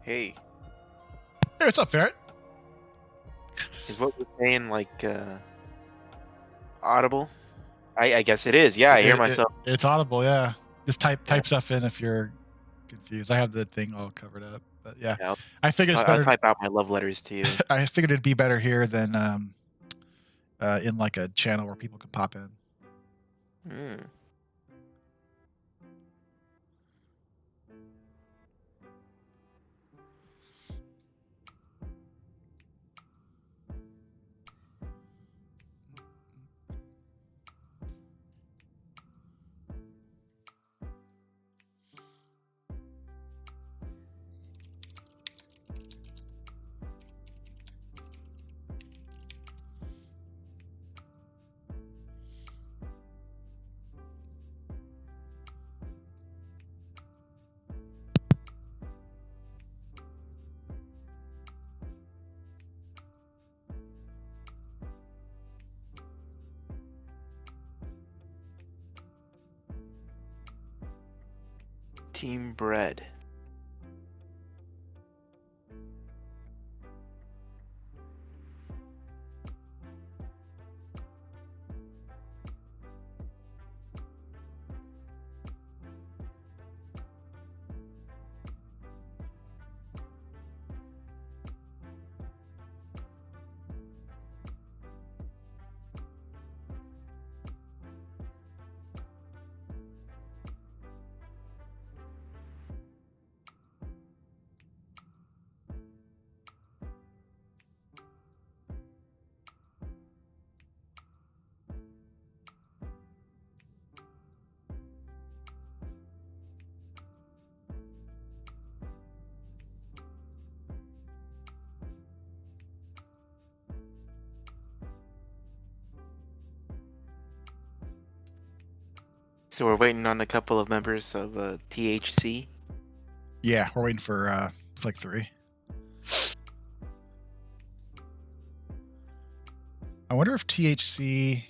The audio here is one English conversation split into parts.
Hey, Hey, what's up, Ferret? is what we're saying like audible? I guess it is. Yeah, I hear myself. It's audible, yeah. Just Yeah, type stuff in if you're confused. I have the thing all covered up, but yeah, yeah. I figured it's I'll better. type out my love letters to you. I figured it'd be better here than in like a channel where people can pop in. Mm. Team bread. So we're waiting on a couple of members of THC. Yeah, we're waiting for it's like 3. I wonder if THC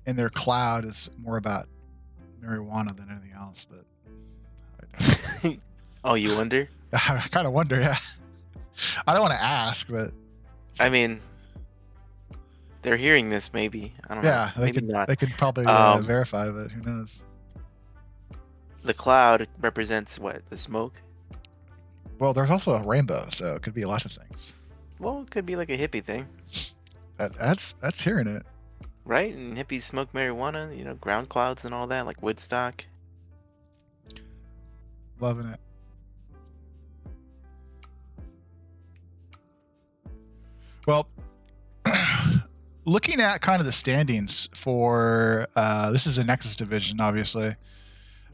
in their cloud is more about marijuana than anything else, but Oh, you wonder? I kind of wonder. Yeah, I don't want to ask, but I mean, they're hearing this. Maybe I don't know. yeah, Maybe not. they could probably Um, verify, but who knows? the cloud represents what? The smoke. Well, there's also a rainbow, so it could be lots of things. Well, it could be like a hippie thing, That's hearing it. right? And hippies smoke marijuana. Ground clouds and all that, like Woodstock. Loving it. Well, looking at kind of the standings for this is a Nexus division, obviously.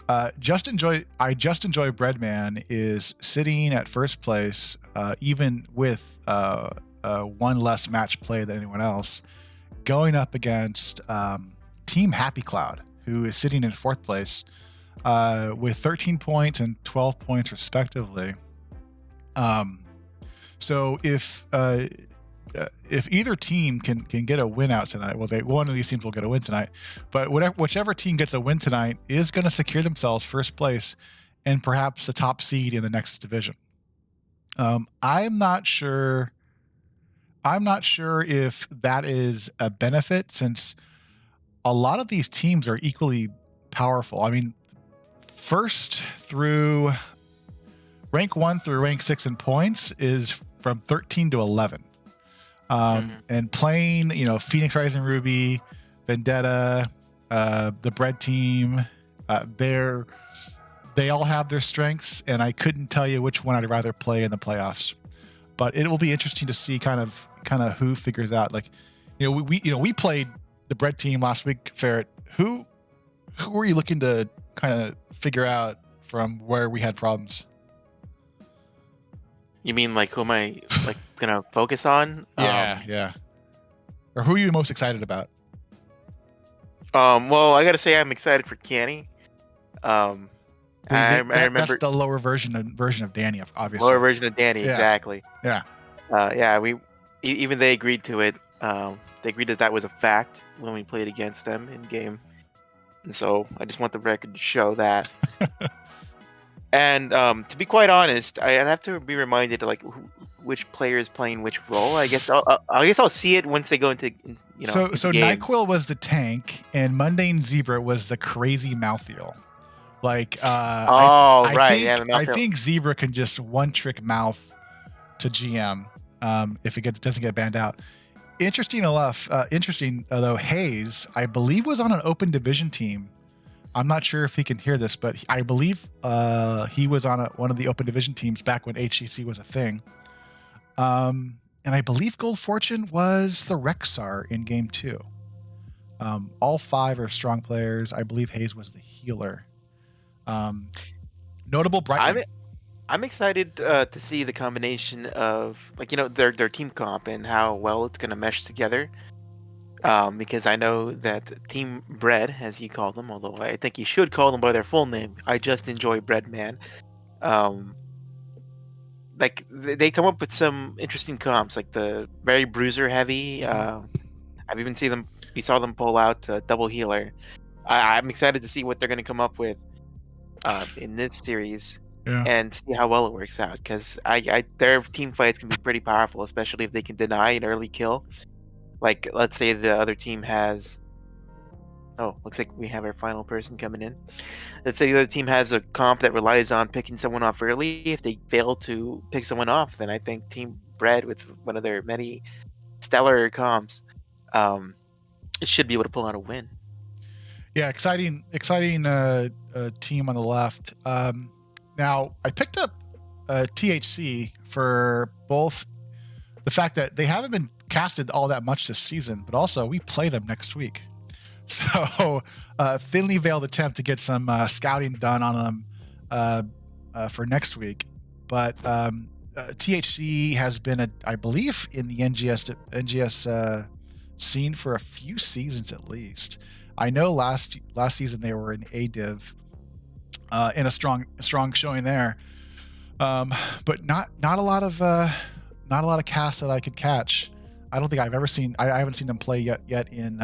I just enjoy Breadman is sitting at first place, even with one less match play than anyone else, going up against Team Happy Cloud, who is sitting in fourth place with 13 points and 12 points respectively. So if either team can get a win out tonight, well, one of these teams will get a win tonight, but whichever team gets a win tonight is going to secure themselves first place and perhaps a top seed in the next division. I'm not sure if that is a benefit, since a lot of these teams are equally powerful. I mean, first through rank 1 through rank 6 in points is from 13 to 11. And playing, Phoenix Rising Ruby, Vendetta, the Bread team, they all have their strengths, and I couldn't tell you which one I'd rather play in the playoffs. But it will be interesting to see kind of who figures out. Like, we played the Bread team last week, Ferret. Who were you looking to kind of figure out from where we had problems? You mean like who am I like gonna focus on? Yeah. Or who are you most excited about? Well, I gotta say I'm excited for Kenny. I remember That's the lower version of Danny, obviously. lower version of Danny, Yeah. exactly. Yeah. Yeah, even they agreed to it. They agreed that was a fact when we played against them in game, and so I just want the record to show that. And to be quite honest, I have to be reminded like which player is playing which role. I guess I'll see it once they go into So game. NyQuil was the tank, and Mundane Zebra was the crazy mouthfeel. Like Oh right, yeah, the I mouth. think Zebra can just one trick mouth to GM if it doesn't get banned out. Interesting enough, though, Hayes, I believe, was on an open division team. I'm not sure if he can hear this, but I believe he was on one of the open division teams back when HCC was a thing. And I believe Gold Fortune was the Rexar in game 2. All 5 are strong players. I believe Hayes was the healer. Notable Brightwing. I'm excited to see the combination of their team comp and how well it's going to mesh together. Because I know that Team Bread, as you call them, although I think you should call them by their full name, I just enjoy Bread Man. Like they come up with some interesting comps, like the very bruiser heavy. I've even seen them. We saw them pull out double healer. I'm excited to see what they're going to come up with in this series Yeah. and see how well it works out. Because their team fights can be pretty powerful, especially if they can deny an early kill. Like let's say the other team has. Oh, looks like we have our final person coming in. Let's say the other team has a comp that relies on picking someone off early. If they fail to pick someone off, then I think Team Bread, with one of their many stellar comps, it should be able to pull out a win. Yeah, exciting team on the left. Now, I picked up THC for both the fact that they haven't been casted all that much this season, but also we play them next week. So, thinly veiled attempt to get some scouting done on them for next week. But THC has been, I believe, in the NGS scene for a few seasons at least. I know last season they were in A Div in a strong showing there, but not a lot of casts that I could catch. I don't think I've ever seen. I haven't seen them play yet in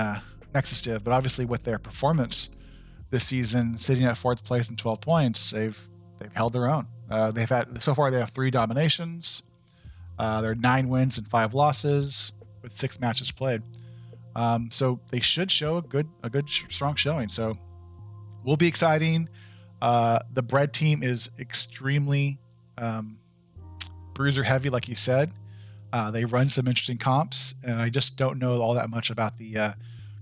Nexus Div, but obviously with their performance this season, sitting at 4th place and 12 points, they've held their own. They have 3 dominations. They're 9 wins and 5 losses with 6 matches played. So they should show a good strong showing. So will be exciting. The Bread team is extremely bruiser heavy, like you said. They run some interesting comps, and I just don't know all that much about the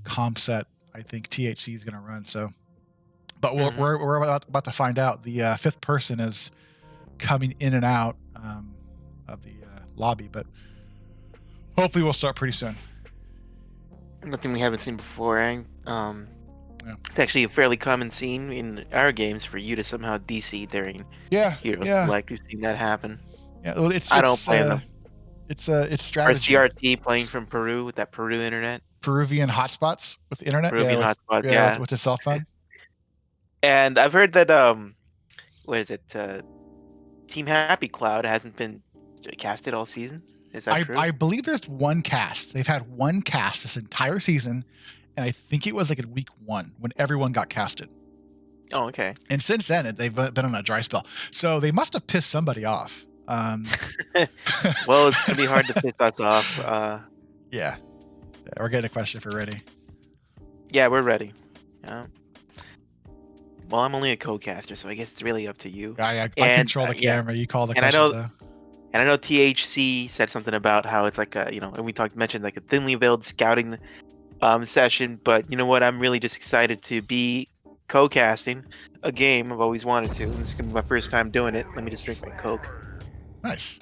comps that I think THC is going to run. So, but we're about to find out. The 5th person is coming in and out of the lobby, but hopefully we'll start pretty soon. Nothing we haven't seen before. It's actually a fairly common scene in our games for you to somehow DC during Hero Select. We've seen that happen. Yeah, well, I don't play them. It's strategy. Or CRT playing from Peru with that Peru internet. Peruvian hotspots with the internet. Peruvian hotspot, with the cell phone. And I've heard that what is it? Team Happy Cloud hasn't been casted all season. Is that true? I believe there's one cast. They've had one cast this entire season, and I think it was like in week 1 when everyone got casted. Oh, okay. And since then, they've been on a dry spell. So they must have pissed somebody off. Well, it's gonna be hard to piss us off. Yeah, we're getting a question if we're ready. Yeah, we're ready. Well, I'm only a co-caster, so I guess it's really up to you. I control the camera. You call the questions. And I know THC said something about how it's like and we mentioned like a thinly veiled scouting session. But you know what? I'm really just excited to be co-casting a game I've always wanted to. This is gonna be my first time doing it. Let me just drink my Coke. Nice.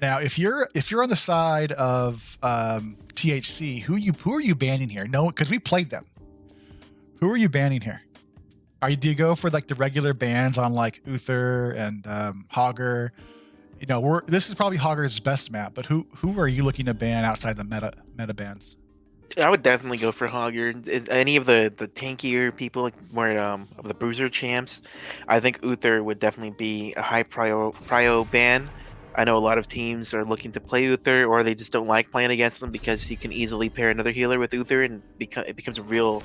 Now, if you're on the side of THC, who are you banning here? No, because we played them. Who are you banning here? Do you go for like the regular bans on like Uther and Hogger? This is probably Hogger's best map, but who are you looking to ban outside the meta bans? I would definitely go for Hogger. Any of the tankier people, like more of the bruiser champs, I think Uther would definitely be a high prio ban. I know a lot of teams are looking to play Uther, or they just don't like playing against them because you can easily pair another healer with Uther, and it becomes a real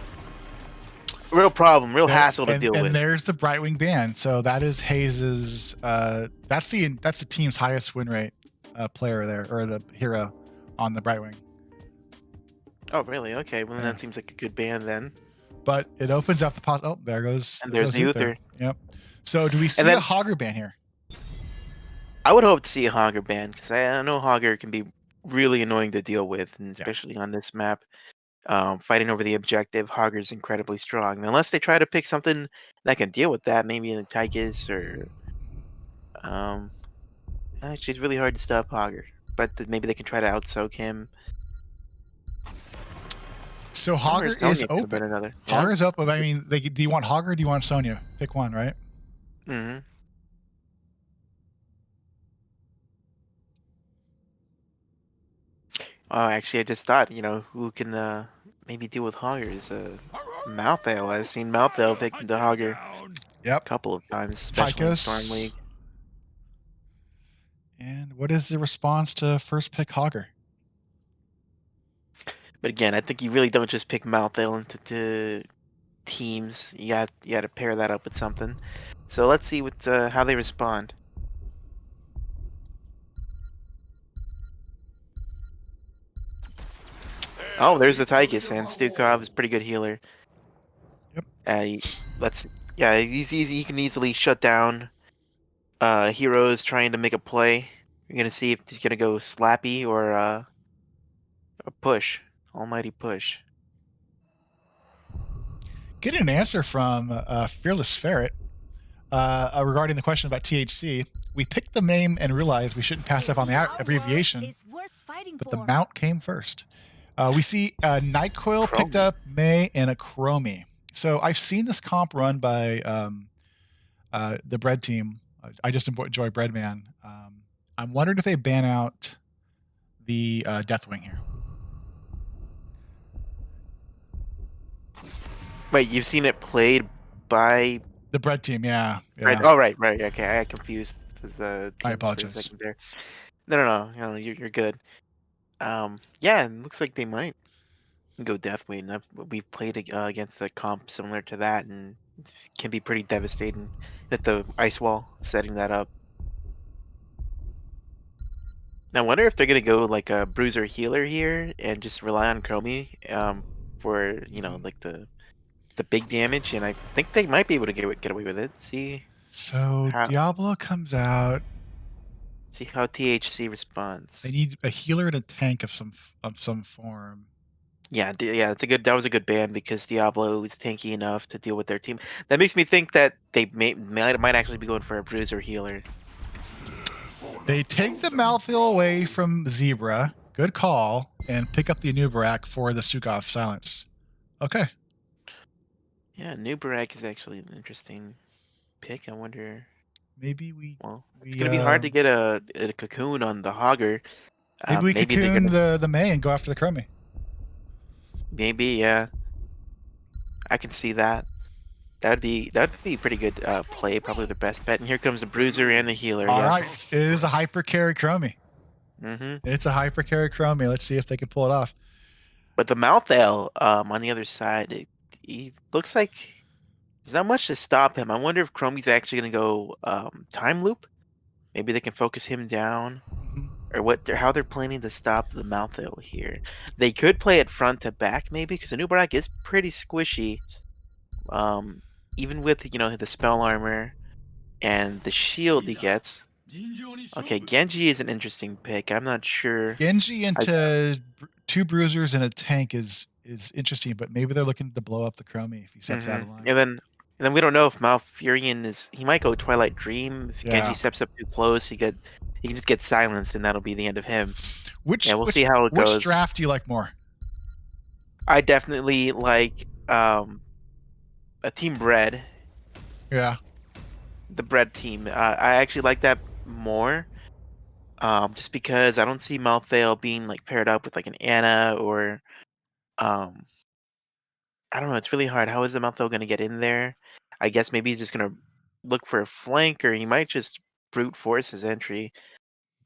Real problem, real There hassle to deal and with. there's the Brightwing ban. So that is Hayes's. That's the team's highest win rate player there, or the hero on the Brightwing. Oh, really? Okay, well then Yeah. that seems like a good ban then. But it opens up the Oh, there goes And there's the Uther. Uther. Yep. So do we And see a then Hogger ban here? I would hope to see a Hogger ban because I know Hogger can be really annoying to deal with, and Yeah. especially on this map. Fighting over the objective, Hogger's incredibly strong. Unless they try to pick something that can deal with that, maybe in Tychus or um. Actually, it's really hard to stop Hogger, but maybe they can try to outsoak him. So Or Hogger is Sonya could have been open. another. Yeah. Hogger's open. I mean, do you want Hogger or do you want Sonya? Pick one, right? Hmm. Oh, actually, I just thought, who can maybe deal with Hogger is Malthael. I've seen Malthael pick the Hogger a Yep. couple of times, especially in Storm Tychus. League. And what is the response to first pick Hogger? But again, I think you really don't just pick Malthael into teams. You got to pair that up with something. So let's see what how they respond. Oh, there's the Tychus, and Stukov is a pretty good healer. Yep. He, let's yeah, he's easy. He can easily shut down heroes trying to make a play. You're gonna see if he's gonna go slappy or a push, almighty push. Get an answer from Fearless Ferret regarding the question about THC. We picked the name and realized we shouldn't pass up on the abbreviation, but the mount came first. We see Nyquil picked Chrome. up May and a Chromie. So I've seen this comp run by the bread team. I just enjoy Breadman. I'm wondering if they ban out the Deathwing here. Wait, you've seen it played by The bread team, yeah, Right. yeah. Oh, right. Okay, I got confused the I teams for a apologize. second there. No. You're good. Yeah, it looks like they might go Deathwing. We've played against a comp similar to that, and it can be pretty devastating with the ice wall setting that up. Now, I wonder if they're gonna go like a bruiser healer here and just rely on Chromie for like the big damage, and I think they might be able to get away with it. So How Diablo comes out. see how THC responds. They need a healer and a tank of some form. Yeah, yeah, that was a good ban because Diablo is tanky enough to deal with their team. That makes me think that they might actually be going for a bruiser healer. They take the Malthael away from Zebra. Good call. And pick up the Anubarak for the Stukov silence. Okay. Yeah, New Barak is actually an interesting pick. I wonder. Maybe we Well, it's we gonna be hard to get a cocoon on the Hogger. maybe we Maybe they're cocoon gonna. the May and go after the Chromie. Maybe, yeah, I can see that. That'd be pretty good play. Probably the best bet. And here comes the bruiser and the healer. All Yep. right. It is a hyper carry Chromie. Hmm. It's a hyper carry Chromie. Let's see if they can pull it off. But the Malthael on the other side, he looks like there's not much to stop him. I wonder if Chromie's actually gonna go time loop. Maybe they can focus him down, Mhm. or how they're planning to stop the Malthael here. They could play it front to back maybe because the new Barak is pretty squishy. Um, Even with the spell armor and the shield he gets. Okay, Genji is an interesting pick. I'm not sure. Genji I into two bruisers and a tank is interesting, but maybe they're looking to blow up the Chromie if he steps out hmm of line. and then we don't know if Malfurion he might go Twilight Dream. If Genji Yeah. steps up too close, he can just get silenced and that'll be the end of him. Which Yeah, we'll which see how it which goes. draft do you like more? I definitely like a Team Bread, Yeah. the Bread team. I actually like that more. Just because I don't see Malthael being like paired up with like an Anna or um I don't know, it's really hard. How is the Malthael gonna get in there? I guess maybe he's just gonna look for a flank, or he might just brute force his entry.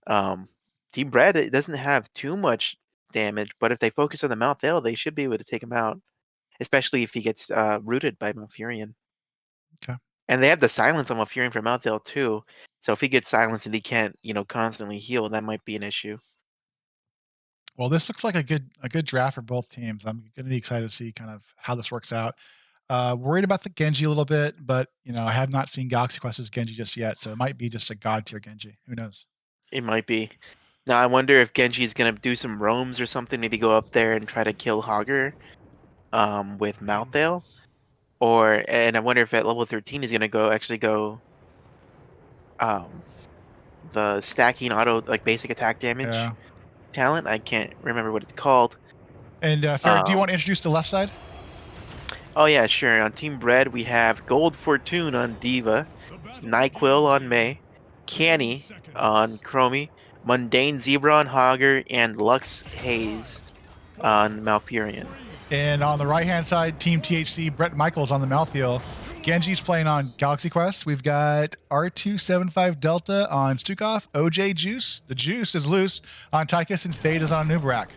Um, Team Bread, it doesn't have too much damage, but if they focus on the Malthael, they should be able to take him out. especially if he gets rooted by Malfurion. Okay. And they have the silence on Malfurion from Malthael too. So if he gets silenced and he can't, constantly heal, that might be an issue. Well, this looks like a good draft for both teams. I'm going to be excited to see kind of how this works out. Worried about the Genji a little bit, but I have not seen Galaxy Quest's Genji just yet, so it might be just a god tier Genji. Who knows? It might be. Now I wonder if Genji's gonna do some roams or something, maybe go up there and try to kill Hogger with Malthael. And I wonder if at level 13 he's gonna go um the stacking auto like basic attack damage Yeah. talent. I can't remember what it's called. And Ferric, do you Um want to introduce the left side? oh yeah, sure. On Team Bread we have Gold Fortune on Diva, Nyquil on May, Canny on Chromie, Mundane Zebra on Hogger, and Lux Haze on Malfurion. And on the right-hand side, Team THC, Brett Michaels on the Malthael. Genji's playing on Galaxy Quest. We've got R275 Delta on Stukov, OJ Juice. The Juice is loose on Tychus, and Fade is on Nubarak.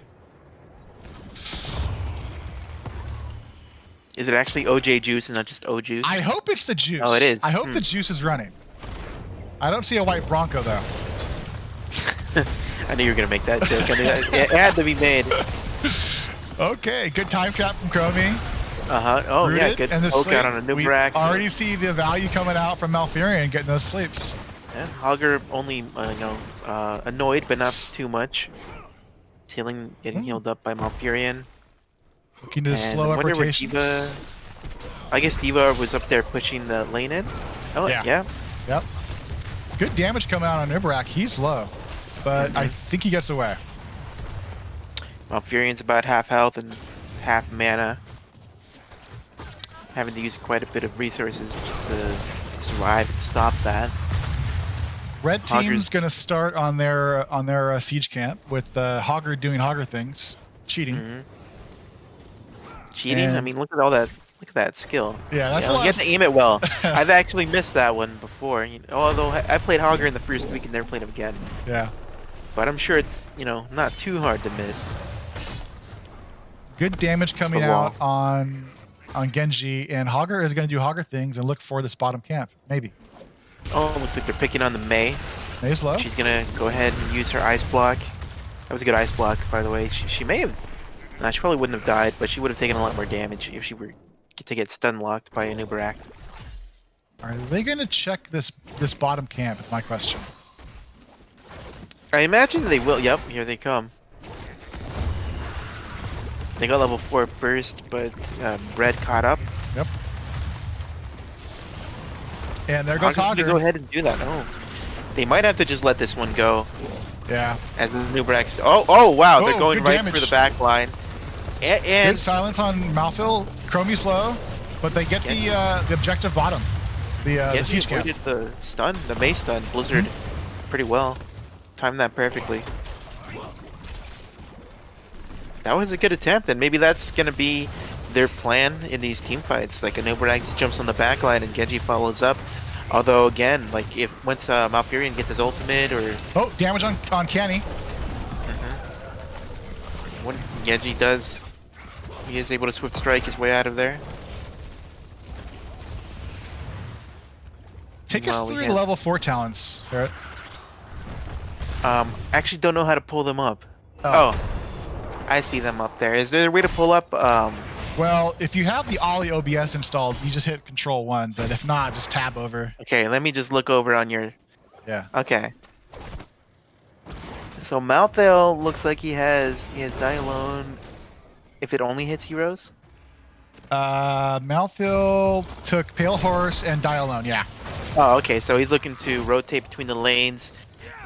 Is it actually OJ Juice and not just O Juice? I hope it's the Juice. Oh, it is. I hope the Juice is running. I don't see a white Bronco, though. I knew you were going to make that joke. I mean, it had to be made. Okay, good time trap from Chromie. Uh-huh. Oh, Rooted, yeah, good and the poke sleep. out on a We Nubarak. already see the value coming out from Malfurion getting those sleeps. Yeah, Hogger only, annoyed, but not too much. Healing, getting healed up by Malfurion. Looking to And slow I up wonder where rotations. I guess Diva was up there pushing the lane in. Oh, yeah. Yep. Good damage coming out on Nubarak. He's low, but I think he gets away. Malfurion's about half health and half mana. Having to use quite a bit of resources just to survive and stop that. Red Hogger's- team's going to start on their siege camp with Hogger doing Hogger things, cheating. Cheating? I And- mean, look at all that. Look at that skill. Yeah, that's You a lot. have to aim it well. I've actually missed that one before. Although I played Hogger in the first week and never played him again. Yeah. But I'm sure it's not too hard to miss. Good damage coming the out on Genji, and Hogger is going to do Hogger things and look for this bottom camp. Maybe. Oh, looks like they're picking on the May. May's low. She's gonna go ahead and use her ice block. That was a good ice block, by the way. She may have. Nah, she probably wouldn't have died, but she would have taken a lot more damage if she were to get stun locked by a Nubarak. Are they going to check this bottom camp? Is my question. I imagine they will. Yep, here they come. They got level 4 burst, but Red caught up. Yep. And there goes Hogger's gonna Hogger. go ahead and do that. Oh, they might have to just let this one go. Yeah. As the Nubarak's. Oh wow! They're Oh, going good right damage. for the back line. And Good silence on Malfil. Chromie's low, but they get the objective bottom. The siege camp. avoided the stun, the May stun, Blizzard, pretty well. Timed that perfectly. That was a good attempt, and maybe that's gonna be their plan in these team fights. Like a Nubarak just jumps on the back line and Genji follows up. Although again, like if once Malfurion gets his ultimate or Oh, damage on Canny. when Genji does, he is able to swift strike his way out of there. Take Well, us we through have- the level 4 talents, Barrett. Actually don't know how to pull them up. Oh. Oh, I see them up there. Is there a way to pull up? Well, if you have the Ollie OBS installed, you just hit Control 1, but if not, just tab over. Okay, let me just look over on your. Yeah. Okay. So Malthael looks like he has Die Alone. If it only hits heroes. Malfil took Pale Horse and Die Alone, yeah. Oh, okay. So he's looking to rotate between the lanes,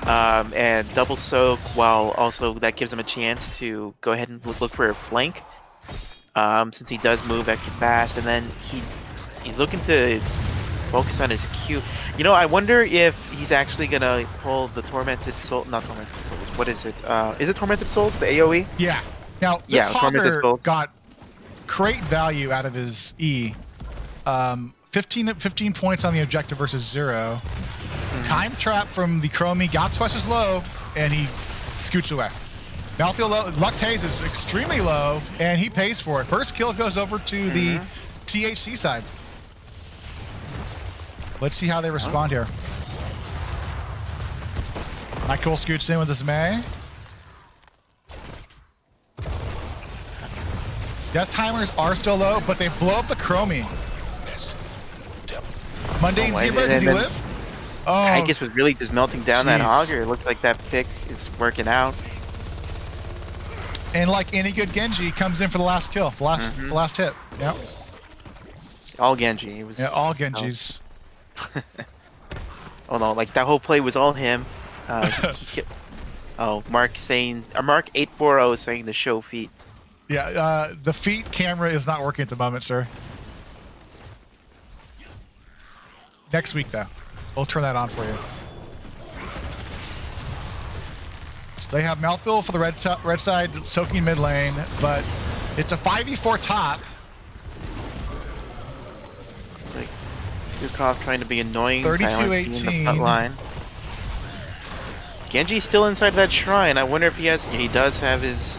and double soak, while also that gives him a chance to go ahead and look for a flank. Since he does move extra fast, and then he's looking to focus on his Q. I wonder if he's actually gonna pull the Tormented Soul, not Tormented Souls. What is it? Is it Tormented Souls? The AOE? Yeah. Now, this Tormented Hogger Souls. got great value out of his E. 15 points on the objective versus 0. Time trap from the Chromie. Galaxy Quest is low, and he scoots away. Malthael low. Lux Haze is extremely low, and he pays for it. First kill goes over to the THC side. Let's see how they respond here. Michael scoots in with his May. Death timers are still low, but they blow up the Chromie. Mundane Zebra, does he live? Oh, Tychus was really just melting down that Augur. It looked like that pick is working out. And like any good Genji, comes in for the last kill, the last hit. Yep. All Genji. It was, all Genjis. Oh no, like that whole play was all him. Mark 840 saying the show feet. Yeah, the feet camera is not working at the moment, sir. Next week, though, we'll turn that on for you. They have Malthael for the red side, soaking mid lane, but it's a 5v4 top. It's like Stukov trying to be annoying. 32-18. Line. Genji's still inside that shrine. I wonder if he does have his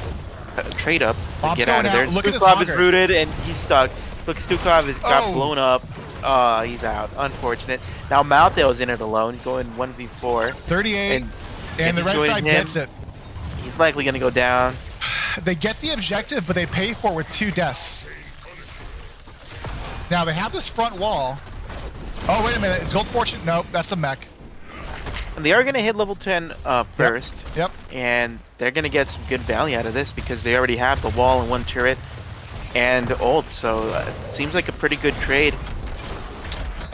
trade up to get out of there. Stukov is rooted and he's stuck. Look, Stukov got blown up. He's out. Unfortunate. Now Malthael is in it alone, going 1v4. 38, and the red side gets it. He's likely going to go down. They get the objective, but they pay for it with 2 deaths. Now they have this front wall. Oh, wait a minute. It's Gold Fortune. Nope, that's the mech. And they are going to hit level 10 first. Yep. And they're going to get some good value out of this because they already have the wall and 1 turret and ult. So it seems like a pretty good trade.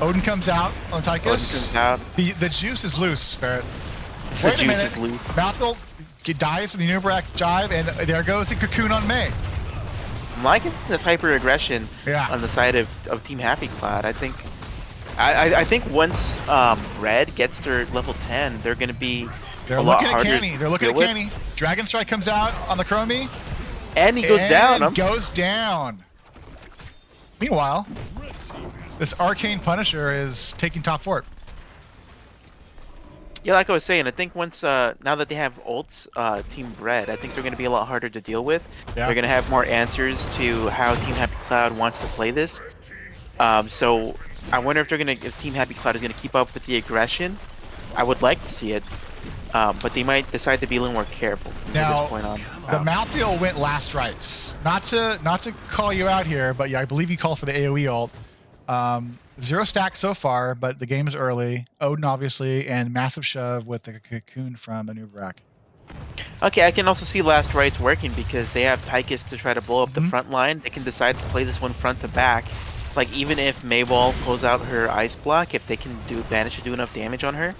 Odin comes out on Tychus. Odin comes out. The juice is loose, Ferret. Wait a minute. Malthael dies for the Nubrak jive, and there goes the cocoon on May. I'm liking this hyper aggression on the side of Team Happy Cloud. I think once Red gets their level 10, they're going to be a lot harder. They're looking at Canny. Dragon Strike comes out on the Chromie. And he goes down. Goes down. Meanwhile, this Arcane Punisher is taking top fort. Yeah, like I was saying, I think once now that they have ults, Team Red, I think they're going to be a lot harder to deal with. Yeah. They're going to have more answers to how Team Happy Cloud wants to play this. So I wonder if Team Happy Cloud is going to keep up with the aggression. I would like to see it, but they might decide to be a little more careful now, from this point on. The Malthael went last rights. Not to call you out here, but yeah, I believe you called for the AoE ult. 0 stack so far, but the game is early. Odin, obviously, and massive shove with the cocoon from Anubrak. Okay, I can also see last rights working because they have Tychus to try to blow up the front line. They can decide to play this one front to back. Like, even if Mayball pulls out her ice block, if they can manage to do enough damage on her,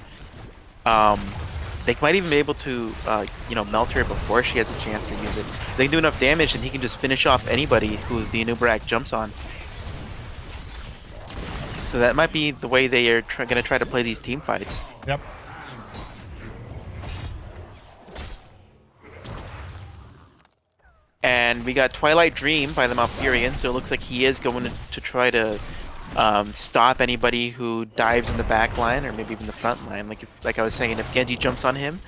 they might even be able to, melt her before she has a chance to use it. If they can do enough damage, and he can just finish off anybody who the Anubrak jumps on. So that might be the way they are going to try to play these team fights. Yep. And we got Twilight Dream by the Malfurion, so it looks like he is going to try to stop anybody who dives in the back line or maybe even the front line. Like I was saying, if Genji jumps on him,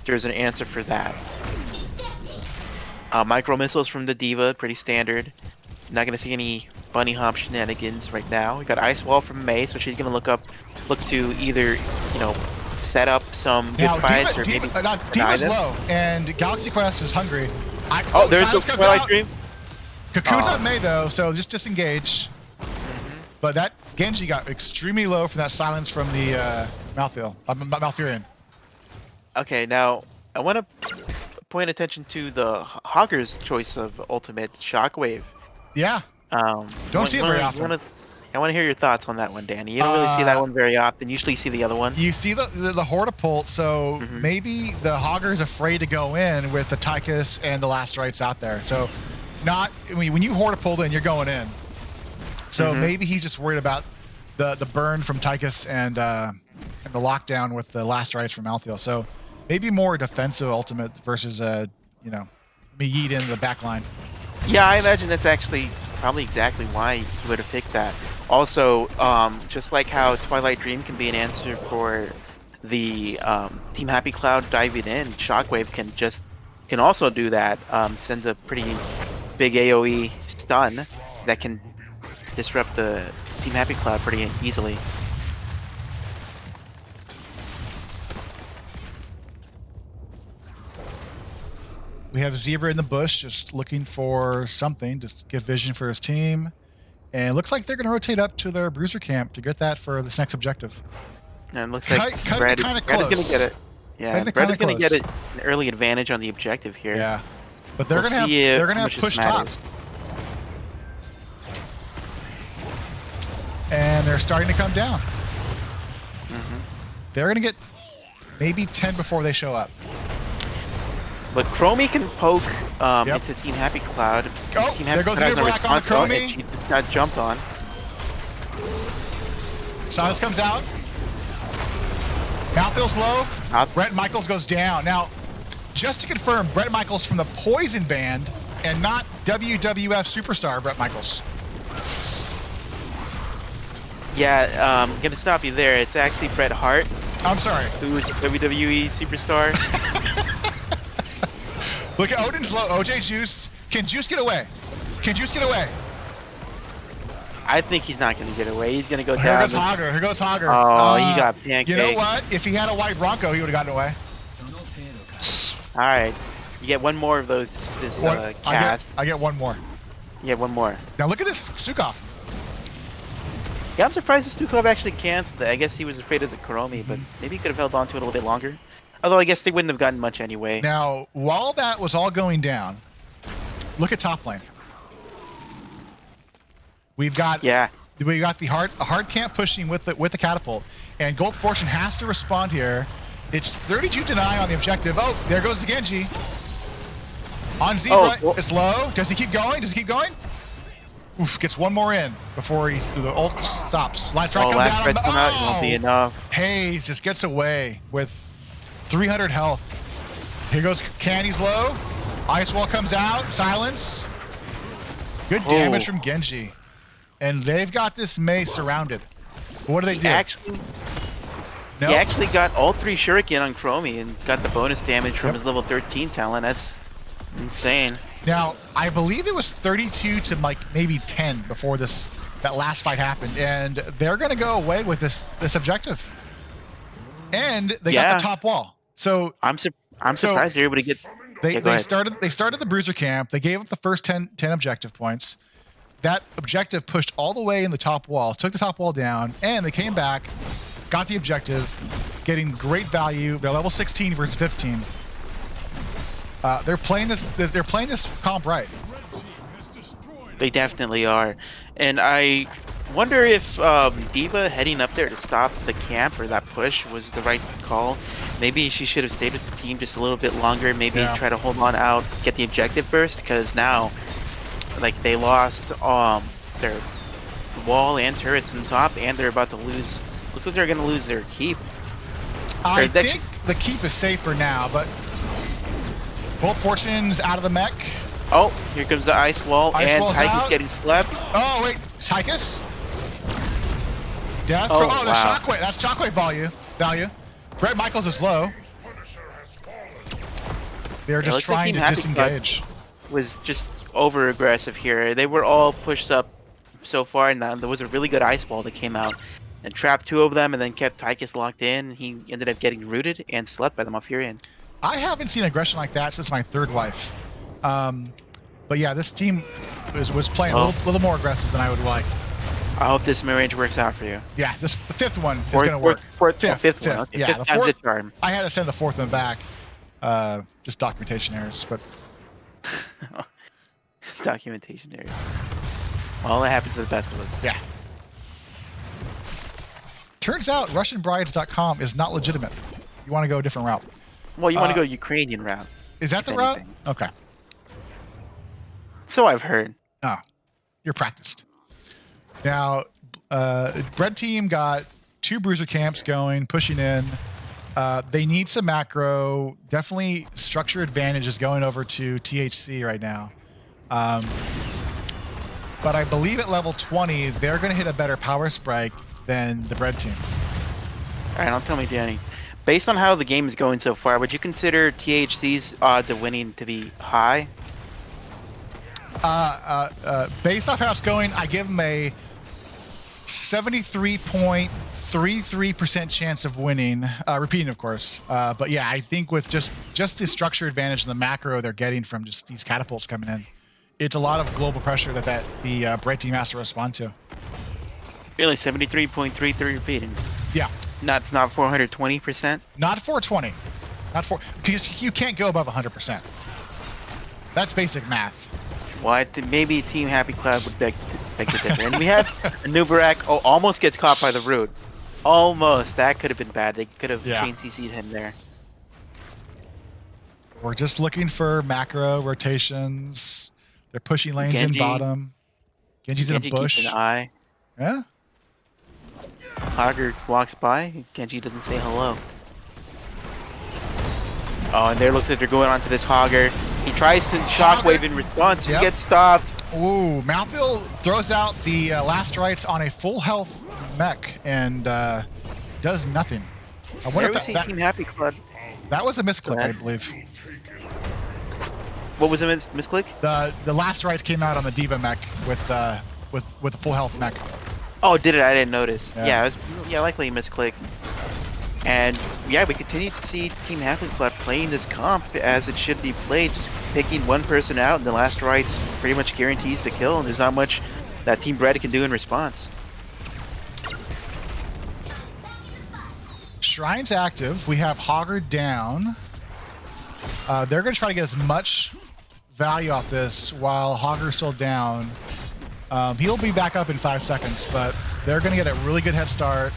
there's an answer for that. Micro missiles from the D.Va, pretty standard. Not going to see any bunny hop shenanigans right now. We got Ice Wall from Mei, so she's going to look to either, set up some good fights or maybe D.Va's low, and Galaxy Quest is hungry. There's the Twilight Dream. Cocoon's on Mei though, so just disengage. But that Genji got extremely low from that silence from the Malfurion. Okay, now I want to point attention to the Hogger's choice of ultimate Shockwave. Yeah. Don't see it very often. I want to hear your thoughts on that one, Danny. You don't really see that one very often. Usually you see the other one. You see the Hortapult, so maybe the Hogger is afraid to go in with the Tychus and the Last Rites out there. So when you Hortapult in, you're going in. So maybe he's just worried about the burn from Tychus and the lockdown with the Last Rites from Malthael. So maybe more defensive ultimate versus me yeet into the back line. Yeah, I imagine that's actually probably exactly why he would have picked that. Also, just like how Twilight Dream can be an answer for the Team Happy Cloud diving in, Shockwave can just can also do that. Send a pretty big AoE stun that can disrupt the Team Happy Cloud pretty easily. We have Zebra in the bush just looking for something to give vision for his team. And it looks like they're going to rotate up to their bruiser camp to get that for this next objective. And it looks like Brett is going to get it. Yeah, Brett is going to get an early advantage on the objective here. Yeah, but they're going to have push top. And they're starting to come down. They're going to get maybe 10 before they show up. But Chromie can poke into Team Happy Cloud. Oh, Team there goes the back on the Chromie. She got jumped on. Silas comes out. Malthill's low. Brett Michaels goes down. Now, just to confirm, Brett Michaels from the Poison Band and not WWF superstar Brett Michaels. Yeah, I'm going to stop you there. It's actually Bret Hart. I'm sorry. Who's WWE superstar. Look at Odin's low. OJ Juice. Can Juice get away? Can Juice get away? I think he's not going to get away. He's going to go down. Here goes Hogger. Here goes Hogger. Oh, he got pancaked. You know what? If he had a white Bronco, he would have gotten away. All right. You get one more of those cast. I get one more. You get one more. Now look at this Sukov. Yeah, I'm surprised the Stukov actually canceled it. I guess he was afraid of the Kuromi, but maybe he could have held on to it a little bit longer. Although I guess they wouldn't have gotten much anyway. Now, while that was all going down, look at top lane. We've got the hard camp pushing with the catapult, and Gold Fortune has to respond here. It's 32 to 9 on the objective. Oh, there goes the Genji. On Zebra, it's low. Does he keep going? Does he keep going? Oof, gets one more in before the ult stops. Last strike comes down. It won't be enough. Hayes just gets away with 300 health. Here goes Candy's low. Ice Wall comes out. Silence. Good damage from Genji. And they've got this Mei surrounded. What do they do? He actually got all 3 Shuriken on Chromie and got the bonus damage from his level 13 talent. That's insane. Now, I believe it was 32 to like maybe 10 before that last fight happened, and they're going to go away with this objective. And they got the top wall. So I'm surprised they're able to get. They started the bruiser camp. They gave up the first 10 objective points. That objective pushed all the way in the top wall, took the top wall down, and they came back, got the objective, getting great value. They're level 16 versus 15. They're playing this comp right. They definitely are, and I wonder if Diva heading up there to stop the camp or that push was the right call. Maybe she should have stayed with the team just a little bit longer. Maybe try to hold on out, get the objective first, because now, like, they lost their wall and turrets in the top, and they're about to lose. Looks like they're going to lose their keep. I think the keep is safe for now, but. Both Fortunes out of the mech. Oh, here comes the ice wall, and Tychus getting slept. Oh, wait, Tychus? Death the shockwave. That's shockwave value. Brett Michaels is low. They're just trying to disengage. Was just over aggressive here. They were all pushed up so far, and there was a really good ice wall that came out and trapped 2 of them, and then kept Tychus locked in. He ended up getting rooted and slept by the Malfurion. I haven't seen aggression like that since my 3rd wife. But yeah, this team was playing a little more aggressive than I would like. I hope this mid-range works out for you. Yeah, the 5th one is going to work. Fifth one. Okay. Yeah, the 4th. I had to send the 4th one back. Just documentation errors, but. Documentation errors. Well, that happens to the best of us. Yeah. Turns out RussianBrides.com is not legitimate. You want to go a different route. Well, you want to go Ukrainian route. Is that the route? Okay. So I've heard. Oh, you're practiced. Now, Bread Team got 2 bruiser camps going, pushing in. They need some macro. Definitely structure advantage is going over to THC right now. But I believe at level 20, they're going to hit a better power spike than the Bread Team. All right, don't tell me, Danny. Based on how the game is going so far, would you consider THC's odds of winning to be high? Based off how it's going, I give them a 73.33% chance of winning. Repeating, of course. But yeah, I think with just the structure advantage and the macro they're getting from just these catapults coming in, it's a lot of global pressure that the Brett team has to respond to. Really, 73.33 repeating. Yeah. Not 420%. Not 420. Not four, because you can't go above 100%. That's basic math. Well, maybe Team Happy Cloud would beg to differ. And we have Nubarak. Oh, almost gets caught by the root. Almost. That could have been bad. They could have chain CC'd him there. We're just looking for macro rotations. They're pushing lanes Genji, in bottom. Genji's in a bush. Keeps an eye. Yeah. Hager walks by. Genji doesn't say hello. Oh, and there looks like they're going onto this Hager. He tries to shockwave in response. He gets stopped. Ooh, Malthil throws out the last rites on a full health mech and does nothing. I wonder if that Team Happy Club. That was a misclick, I believe. What was a misclick? The last rites came out on the Diva mech with a full health mech. Oh, did it? I didn't notice. Yeah, it was likely a misclick. And yeah, we continue to see Team Happy Club playing this comp as it should be played, just picking one person out, and the last rights pretty much guarantees the kill, and there's not much that Team Bread can do in response. Shrine's active. We have Hager down. They're going to try to get as much value off this while Hager's still down. He'll be back up in 5 seconds, but they're going to get a really good head start.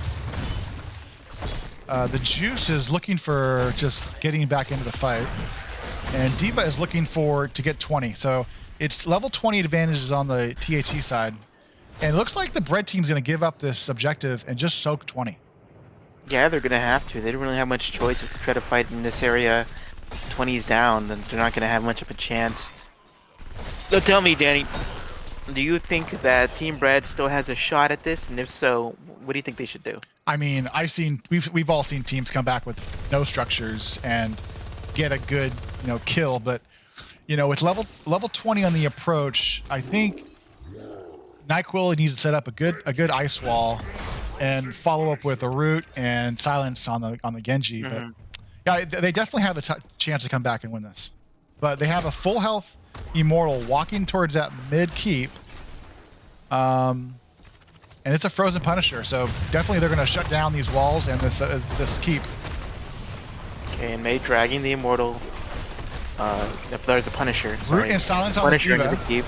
The Juice is looking for just getting back into the fight, and Diva is looking to get 20. So it's level 20 advantages on the THC side, and it looks like the Bread team's going to give up this objective and just soak 20. Yeah, they're going to have to. They don't really have much choice if they try to fight in this area. 20 is down, then they're not going to have much of a chance. So tell me, Danny, do you think that Team Bread still has a shot at this? And if so, what do you think they should do? I mean, we've all seen teams come back with no structures and get a good, kill, but with level 20 on the approach, I think NyQuil needs to set up a good ice wall and follow up with a root and silence on the Genji. Mm-hmm. But yeah, they definitely have a chance to come back and win this. But they have a full health Immortal walking towards that mid keep. And it's a frozen Punisher, so definitely they're going to shut down these walls and this keep. Okay, and May dragging the Immortal. The Punisher. Sorry. Root and silence on Punisher the into the keep.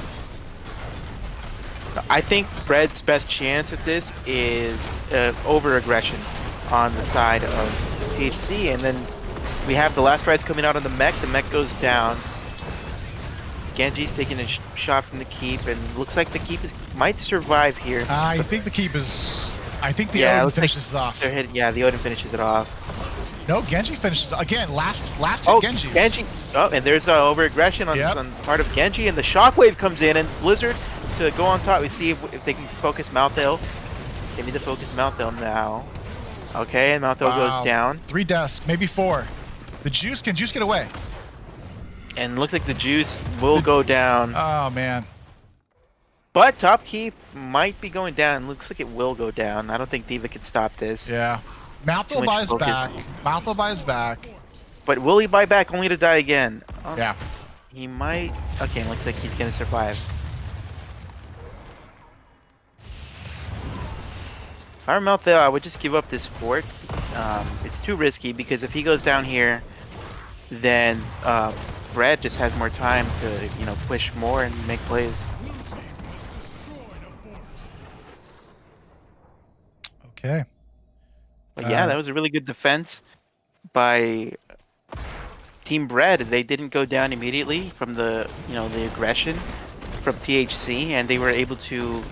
I think Bread's best chance at this is over-aggression on the side of THC, and then we have the last rides coming out on the mech. The mech goes down. Genji's taking a shot from the keep, and looks like the keep might survive here. I think the keep is... I think the Odin finishes it off. The Odin finishes it off. No, Genji finishes again. Last hit Genji's. Genji. Oh, and there's over-aggression on part of Genji, and the shockwave comes in, and Blizzard to go on top. We see if they can focus Malthil. They need to focus Malthil now. Okay, and Malthil goes down. 3 deaths, maybe 4. Can Juice get away? And it looks like the Juice will go down. Oh, man. But top keep might be going down. Looks like it will go down. I don't think Diva can stop this. Yeah. Malthil buys back. Malthil buys back. But will he buy back only to die again? Yeah. He might. Okay, looks like he's going to survive. If I were Malthil, I would just give up this fort. It's too risky because if he goes down here, then Brad just has more time to, push more and make plays. Okay. But yeah, that was a really good defense by Team Bread. They didn't go down immediately from the aggression from THC, and they were able to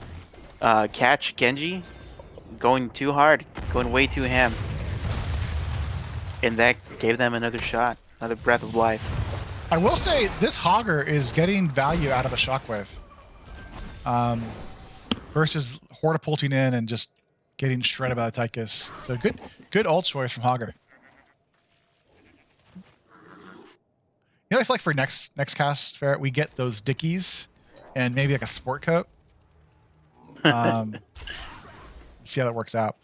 catch Genji going too hard, going way too ham. And that gave them another shot, another breath of life. I will say this Hager is getting value out of a shockwave, versus Hortapulting in and just getting shredded by the Tychus. So good ult choice from Hager. I feel like for next cast fair, we get those Dickies and maybe like a sport coat. See how that works out.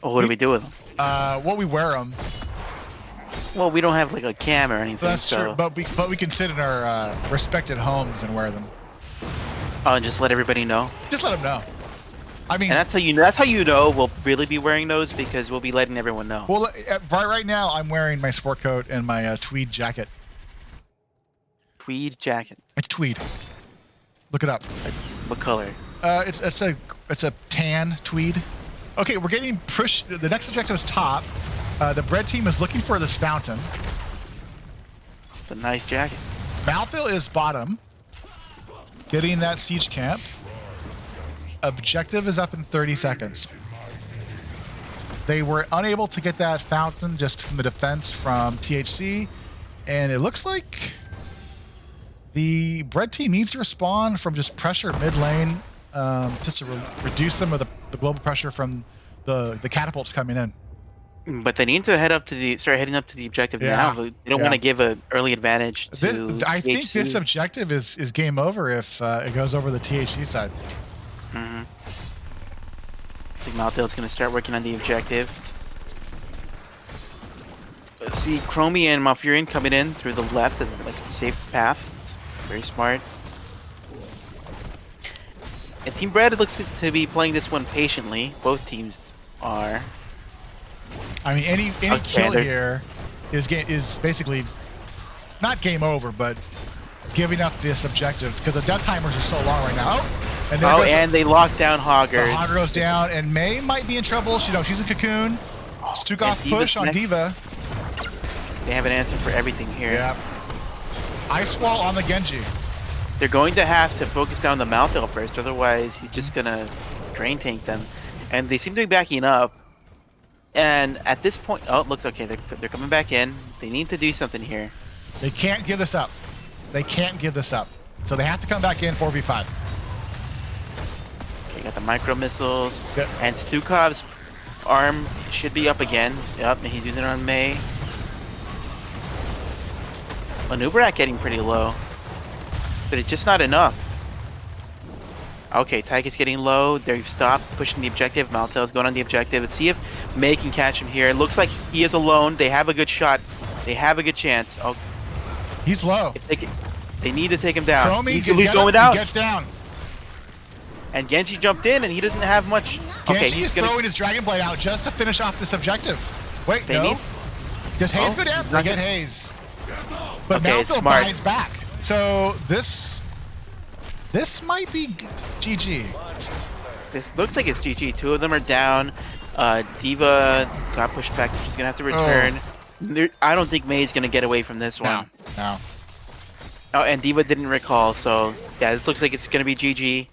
Well, what do we do with them? Well, we wear them. Well, we don't have like a cam or anything. That's so. true, but we can sit in our respected homes and wear them. Oh, and just let everybody know. Just let them know. I mean, and that's how you know we'll really be wearing those, because we'll be letting everyone know. Well, right now I'm wearing my sport coat and my tweed jacket. Tweed jacket. It's tweed. Look it up. What color? It's a tan tweed. Okay, we're getting pushed. The next objective is top. The bread team is looking for this fountain. It's a nice jacket. Malthil is bottom. Getting that siege camp. Objective is up in 30 seconds. They were unable to get that fountain just from the defense from THC, and it looks like the bread team needs to respond from just pressure mid lane, just to reduce some of the global pressure from the catapults coming in. But they need to start heading up to the objective now. They don't want to give an early advantage to I think THC. this objective is game over if it goes over the THC side. Mm-hmm. Looks like Malthil's going to start working on the objective. Let's see, Chromie and Malfurion coming in through the left and like the safe path. It's very smart. And Team Brad looks to be playing this one patiently. Both teams are. I mean, any kill here is basically not game over, but giving up this objective because the death timers are so long right now. And they locked down Hogger. The Hogger goes down, and May might be in trouble. She's in Cocoon. Stukov push on Diva. They have an answer for everything here. Yeah. Ice Wall on the Genji. They're going to have to focus down the Malthil first, otherwise he's just going to drain tank them. And they seem to be backing up. And at this point, it looks okay. They're coming back in. They need to do something here. They can't give this up. They can't give this up. So they have to come back in 4v5. Okay, got the micro missiles. Yep. And Stukov's arm should be up again. Yep, and he's using it on May. Manubrak getting pretty low. But it's just not enough. Okay, Tyke is getting low. They've stopped pushing the objective. Malthil's going on the objective. Let's see if May can catch him here. It looks like he is alone. They have a good shot. They have a good chance. Oh, he's low. They need to take him down. He's going down. He gets down. And Genji jumped in, and he doesn't have much. Genji is throwing his Dragon Blade out just to finish off this objective. Wait, no. Does Hayes go down? They get Hayes. But Malthil buys back. So this might be GG. This looks like it's GG. Two of them are down. Diva got pushed back. She's gonna have to return. I don't think May's gonna get away from this one. No. Oh, and Diva didn't recall. So yeah, this looks like it's gonna be GG.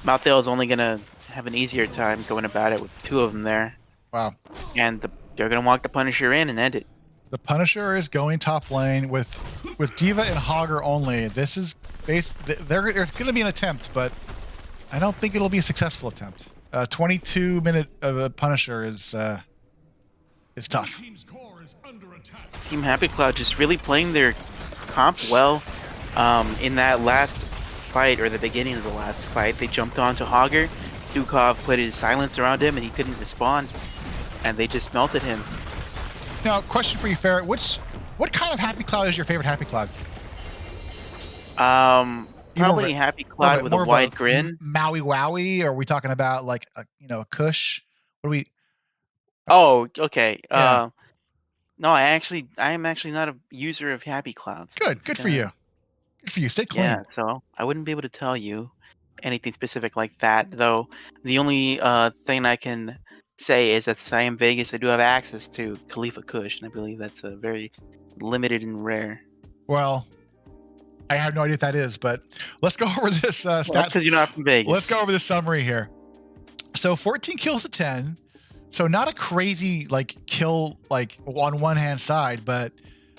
Malthil is only gonna have an easier time going about it with two of them there. Wow. And they're gonna walk the Punisher in and end it. The Punisher is going top lane with Diva and Hogger only. This is there's going to be an attempt, but I don't think it'll be a successful attempt. 22-minute Punisher is tough. Team Happy Cloud just really playing their comp well. In that last fight, or the beginning of the last fight, they jumped onto Hogger. Stukov put his silence around him, and he couldn't respond, and they just melted him. Now, question for you, Ferret. What kind of Happy Cloud is your favorite Happy Cloud? Probably Happy Cloud with a wide grin. Maui Wowie, or are we talking about like a Kush? What do we? Oh, okay. Yeah. No, I am actually not a user of Happy Clouds. Good for you. Good for you. Stay clean. Yeah, so I wouldn't be able to tell you anything specific like that, though. The only thing I can say is that Siam Vegas, I do have access to Khalifa Kush, and I believe that's a very limited and rare. Well, I have no idea what that is, but let's go over this stats. Because you're not from Vegas. Let's go over the summary here. So 14 kills to 10. So not a crazy kill on one hand side, but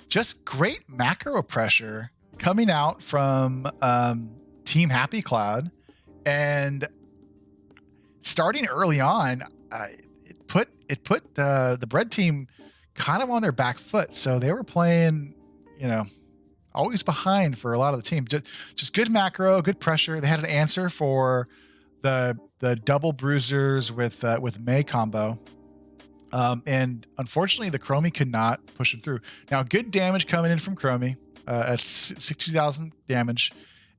just great macro pressure coming out from Team Happy Cloud, and starting early on, it put the bread team kind of on their back foot. So they were playing, always behind for a lot of the team. Just good macro, good pressure. They had an answer for the double bruisers with May combo. And unfortunately, the Chromie could not push him through. Now, good damage coming in from Chromie at 60,000 damage,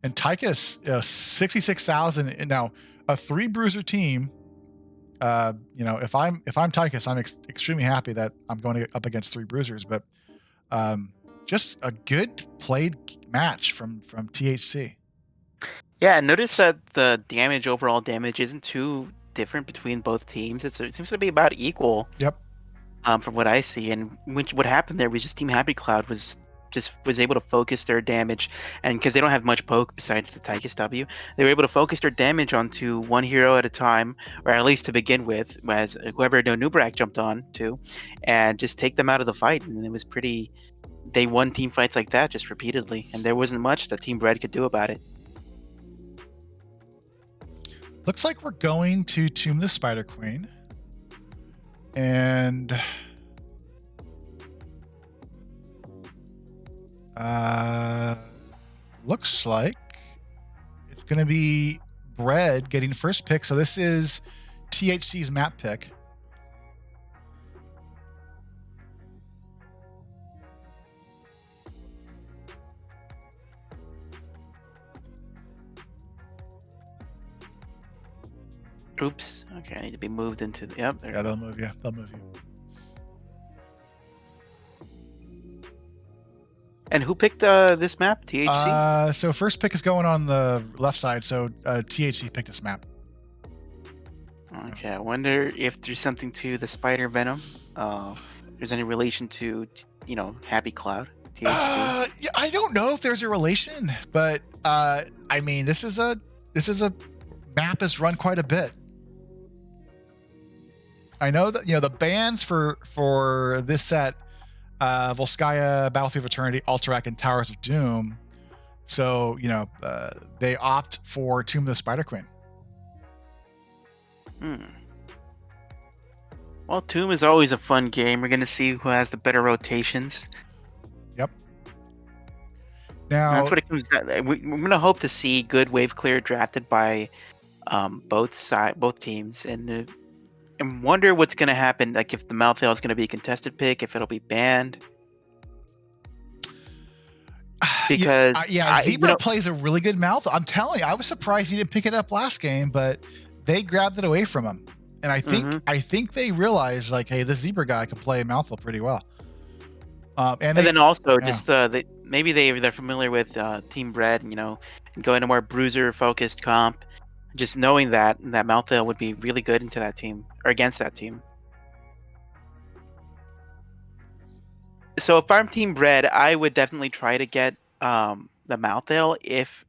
and Tychus 66,000. And now a 3 bruiser team. If I'm Tychus, I'm extremely happy that I'm going up against 3 bruisers. But just a good played match from THC. Yeah, notice that the overall damage isn't too different between both teams. It seems to be about equal. Yep. From what I see, and what happened there was just Team Happy Cloud was able to focus their damage, and because they don't have much poke besides the Tychus W, they were able to focus their damage onto one hero at a time, or at least to begin with, as whoever Nubrak jumped on to, and just take them out of the fight. And it was pretty. They won team fights like that just repeatedly, and there wasn't much that Team Red could do about it. Looks like we're going to Tomb the Spider Queen. And looks like it's going to be Bread getting first pick. So this is THC's map pick. Oops. Okay, I need to be moved into the. Yep. Yeah, they'll move you. They'll move you. And who picked this map? THC? So first pick is going on the left side. So THC picked this map. Okay, I wonder if there's something to the spider venom. There's any relation to, Happy Cloud? THC? Yeah, I don't know if there's a relation, but I mean, this is a map is run quite a bit. I know that the bans for this set, Volskaya, Battlefield of Eternity, Alterac, and Towers of Doom. So they opt for Tomb of the Spider Queen. Well, Tomb is always a fun game. We're gonna see who has the better rotations. Yep. Now that's what it comes down. We're gonna hope to see good wave clear drafted by both teams, and wonder what's gonna happen. Like if the Malthael is gonna be a contested pick, if it'll be banned. Because Zebra plays a really good mouth. I'm telling you, I was surprised he didn't pick it up last game, but they grabbed it away from him. And I think they realized, like, hey, this Zebra guy can play mouthful pretty well. And then also just maybe they're familiar with Team Red, and going to more bruiser focused comp. Just knowing that Malthael would be really good into that team or against that team. So if I'm Team Red, I would definitely try to get the Malthael if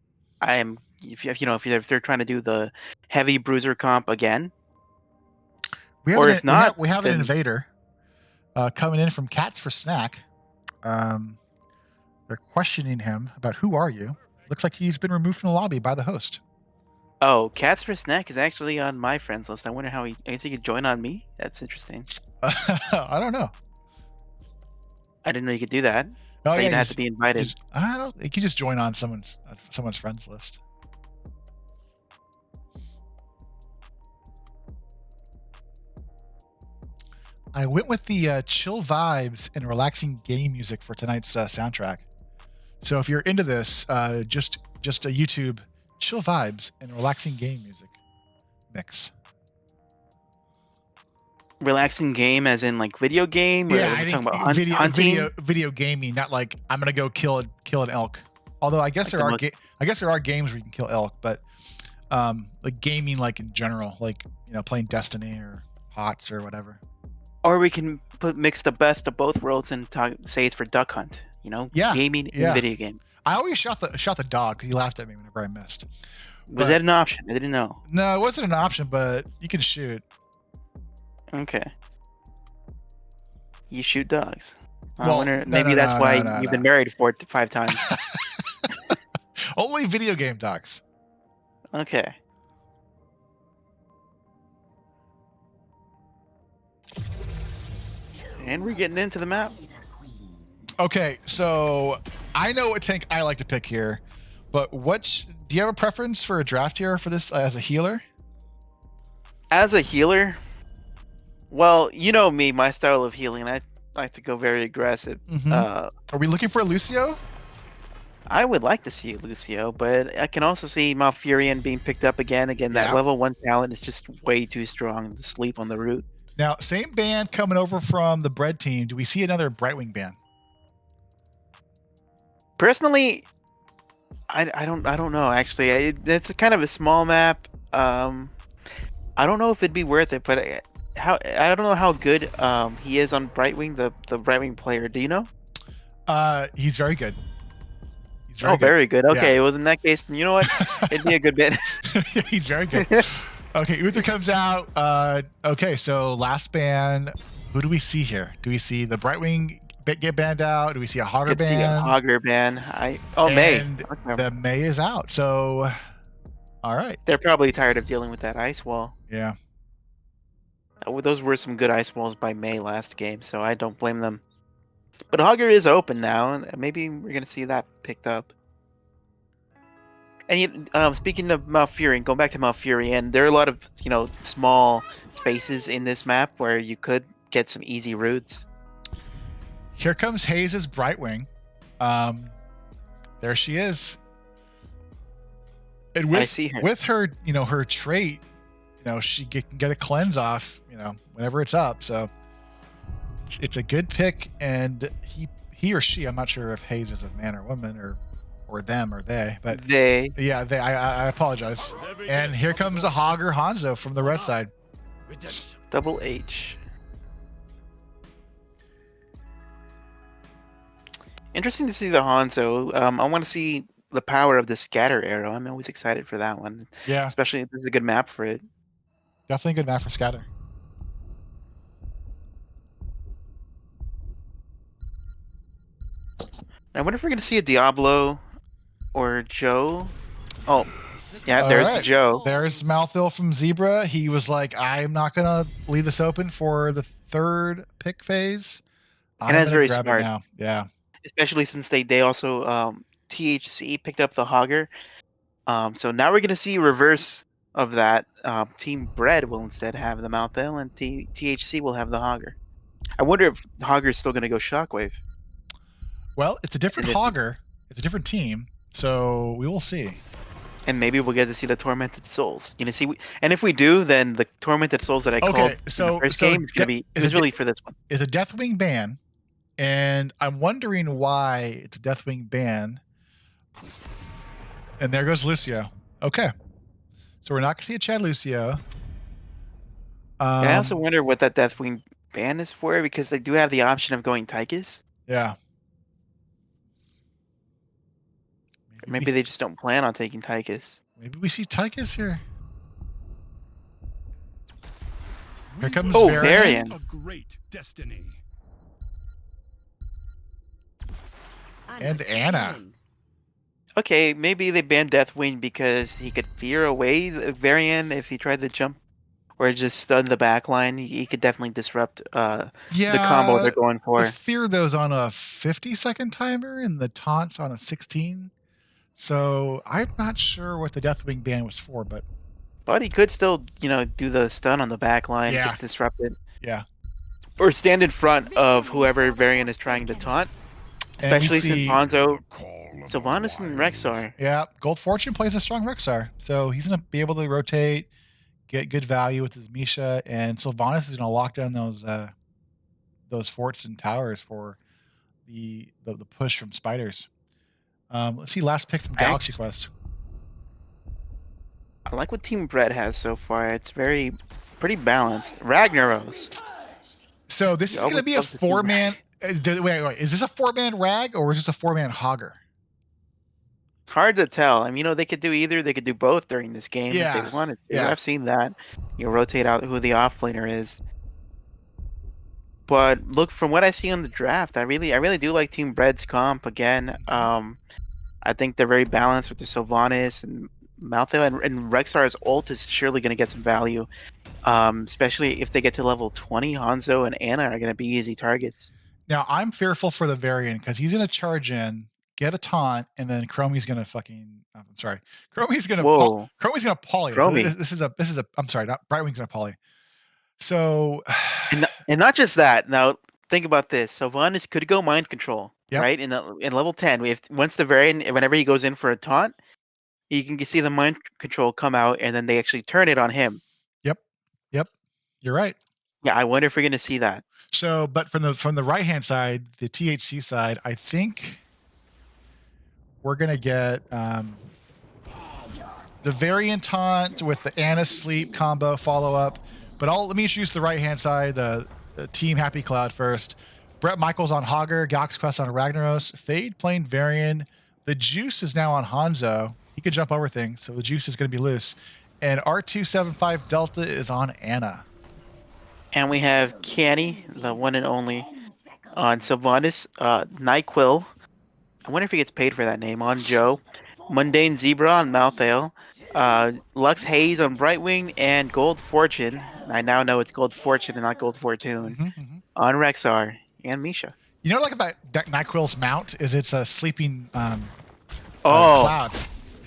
they're trying to do the heavy bruiser comp again. We have an invader coming in from Cats for Snack. They're questioning him about who are you. Looks like he's been removed from the lobby by the host. Oh, Cats for Snack is actually on my friends list. I wonder how I guess he could join on me. That's interesting. I don't know. I didn't know you could do that. Oh, you'd have to be invited. I don't. You could just join on someone's friends list. I went with the chill vibes and relaxing game music for tonight's soundtrack. So if you're into this, just a YouTube chill vibes and relaxing game music mix. Relaxing game, as in like video game? Or yeah, I think about video gaming, not like I'm gonna go kill an elk. Although I guess there are games where you can kill elk, but like gaming, like in general, like playing Destiny or HOTS or whatever. Or we can mix the best of both worlds and say it's for Duck Hunt. Gaming and video game. I always shot the dog because he laughed at me whenever I missed. Was that an option? I didn't know. No, it wasn't an option, but you can shoot. Okay. You shoot dogs. I Well, wonder, maybe that's why you've been married 4 to 5 times. Only video game dogs. Okay. And we're getting into the map. Okay, so I know what tank I like to pick here, but do you have a preference for a draft here for this as a healer? As a healer, well, you know me, my style of healing, I like to go very aggressive. Mm-hmm. Are we looking for a Lucio? I would like to see Lucio, but I can also see Malfurion being picked up again. Again, that Yeah. level 1 talent is just way too strong to sleep on the root. Now, same band coming over from the Bread team. Do we see another Brightwing band? Personally, I don't know actually. It's a kind of a small map. I don't know if it'd be worth it, but I don't know how good he is on Brightwing, the Brightwing player. Do you know? He's very good. He's very Oh, good. very good. Yeah. Okay, well in that case, you know what? It'd be a good bit. He's very good. Okay, Uther comes out. Okay, so last band. Who do we see here? Do we see the Brightwing get banned out? Do we see a Hogger Could see a ban? Hogger ban. May. And Okay. the May is out. So, all right. They're probably tired of dealing with that ice wall. Yeah. Those were some good ice walls by May last game, so I don't blame them. But Hogger is open now, and maybe we're gonna see that picked up. And speaking of Malfurion, going back to Malfurion, there are a lot of small spaces in this map where you could get some easy routes. Here comes Hayes' Brightwing. There she is. And I see her. with her, her trait, she can get a cleanse off, whenever it's up. So it's a good pick. And he or she, I'm not sure if Hayes is a man or woman or them or they, but yeah, I apologize. And here comes a Hogger Hanzo from the red side. Double H. Interesting to see the Hanzo. I want to see the power of the scatter arrow. I'm always excited for that one. Yeah. Especially if there's a good map for it. Definitely a good map for scatter. I wonder if we're going to see a Diablo or Joe. Oh, yeah, there's right. Joe. There's Malthil from Zebra. He was like, I'm not going to leave this open for the third pick phase. And that's very grab smart. it now. Yeah. Especially since they also THC picked up the Hogger. So now we're gonna see reverse of that. Team Bread will instead have the Malthil, and THC will have the Hogger. I wonder if the Hogger is still gonna go Shockwave. Well, it's a different Hogger. It's a different team, so we will see. And maybe we'll get to see the Tormented Souls. And if we do, then the Tormented Souls that I called in the first game is gonna be really for this one. It's a Deathwing ban. And I'm wondering why it's a Deathwing ban. And there goes Lucio. Okay. So we're not going to see a Chad Lucio. And I also wonder what that Deathwing ban is for, because they do have the option of going Tychus. Yeah. Maybe they just don't plan on taking Tychus. Maybe we see Tychus here. Here comes Varian. A great destiny. And Anna. Okay, maybe they banned Deathwing because he could fear away the Varian if he tried to jump or just stun the backline. He could definitely disrupt the combo they're going for. The fear those on a 50-second timer and the taunts on a 16. So I'm not sure what the Deathwing ban was for, but he could still, do the stun on the backline, just disrupt it. Yeah. Or stand in front of whoever Varian is trying to taunt. Especially since Hanzo, Sylvanas, and Rexar. Yeah, Gold Fortune plays a strong Rexar. So he's going to be able to rotate, get good value with his Misha, and Sylvanas is going to lock down those forts and towers for the push from Spiders. Let's see last pick from Galaxy Quest. I like what Team Bread has so far. It's pretty balanced. Ragnaros. So this is going to be a 4-man... Wait, is this a 4-man Rag or is this a 4-man Hogger? It's hard to tell. I mean, they could do either. They could do both during this game if they wanted to. Yeah. I've seen that. Rotate out who the offlaner is. But look, from what I see on the draft, I really do like Team Bread's comp again. I think they're very balanced with their Sylvanas and Malthil, and Rexar's ult is surely going to get some value. Especially if they get to level 20, Hanzo and Anna are going to be easy targets. Now, I'm fearful for the Varian because he's going to charge in get a taunt, and then Chromie's gonna fucking. I'm sorry, Chromie's gonna Whoa, Chromie's gonna poly it. Chromie. This is a. I'm sorry, not Brightwing's gonna poly. So, And not just that. Now think about this. Sylvanas could go mind control, yep, right? In level 10, we have once the variant whenever he goes in for a taunt, you can see the mind control come out, and then they actually turn it on him. yep, yep. You're right. Yeah, I wonder if we're gonna see that. So, but from the right hand side, the THC side, I think we're gonna get the variant taunt with the Anna sleep combo follow up. But let me introduce the right hand side, the team Happy Cloud first. Brett Michaels on Hogger, Gox Quest on Ragnaros, Fade playing Varian. The Juice is now on Hanzo. He could jump over things, so the Juice is going to be loose. And R275 Delta is on Anna. And we have Canny, the one and only, on Sylvanas, NyQuil. I wonder if he gets paid for that name, on Joe. Mundane Zebra on Malthael. Lux Haze on Brightwing, and Gold Fortune. I now know it's Gold Fortune and not Gold Fortune. On Rexar and Misha. You know what I like about NyQuil's mount is it's a sleeping Oh, cloud.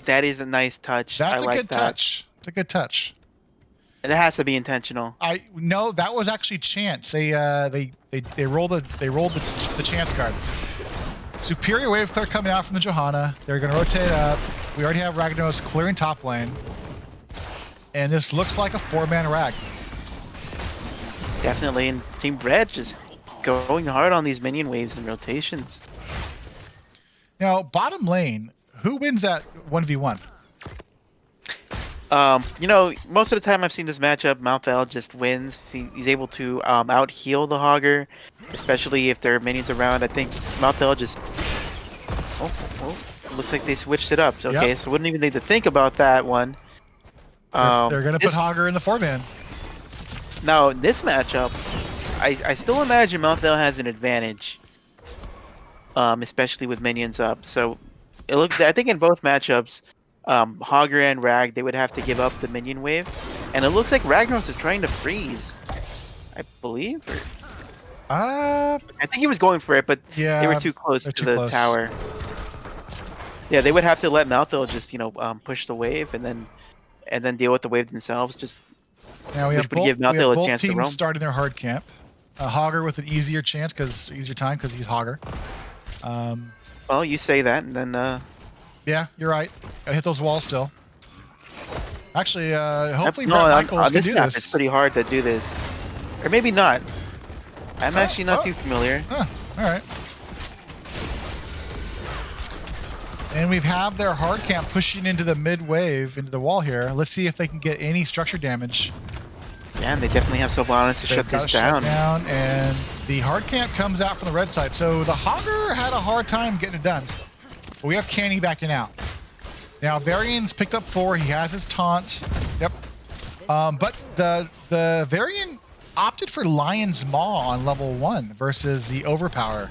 that is a nice touch. That's I a like good that. touch. It's a good touch. And that has to be intentional. I no, that was actually chance. They rolled the chance card. Superior Wave Clear coming out from the Johanna. They're going to rotate up. We already have Ragnaros clearing top lane. And this looks like a 4-man rag. Definitely. And Team Red just going hard on these minion waves and rotations. Now, bottom lane, who wins that 1v1? Most of the time I've seen this matchup, Malthael just wins. He's able to out heal the Hogger, especially if there are minions around. I think Malthael just. Oh, looks like they switched it up. Okay, Yep. so wouldn't even need to think about that one. They're going to put Hogger in the 4-man. Now in this matchup, I still imagine Malthael has an advantage, especially with minions up. So it looks. I think in both matchups. Hogger and Rag, they would have to give up the minion wave, and it looks like Ragnaros is trying to freeze, I believe. I think he was going for it, but yeah, they were too close to the tower. Yeah, they would have to let Malthael just push the wave and then deal with the wave themselves. Just now we have both teams starting their hard camp. Hogger with an easier time because he's Hogger. Well, you say that, and then. Yeah, you're right. Gotta hit those walls still. Actually, hopefully Brett Michaels can do this. It's pretty hard to do this. Or maybe not. I'm actually not too familiar. Alright. And we have their hard camp pushing into the mid wave, into the wall here. Let's see if they can get any structure damage. Yeah, and they definitely have Sylvanas to shut this down. And the hard camp comes out from the red side. So the Hogger had a hard time getting it done. But we have Canny backing out. Now Varian's picked up 4. He has his taunt. Yep. But the Varian opted for Lion's Maw on level 1 versus the Overpower.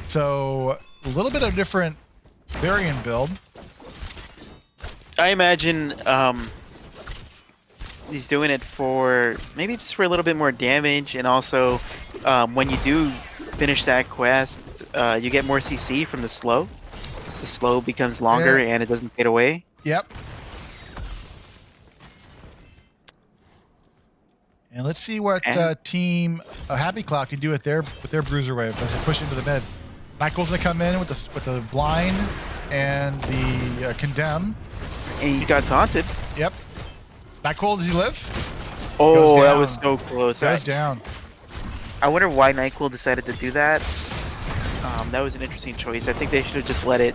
So a little bit of different Varian build. I imagine he's doing it for maybe just for a little bit more damage, and also when you do finish that quest, you get more CC from the slow. The slow becomes longer and it doesn't fade away. Yep. And let's see what team Happy Cloud can do with their bruiser wave as they push into the mid. Michael's gonna come in with the blind and the condemn. And he got taunted. Yep. Nightcold, does he live? Oh, that was so close. Goes down. I wonder why NyQuil decided to do that. That was an interesting choice. I think they should have just let it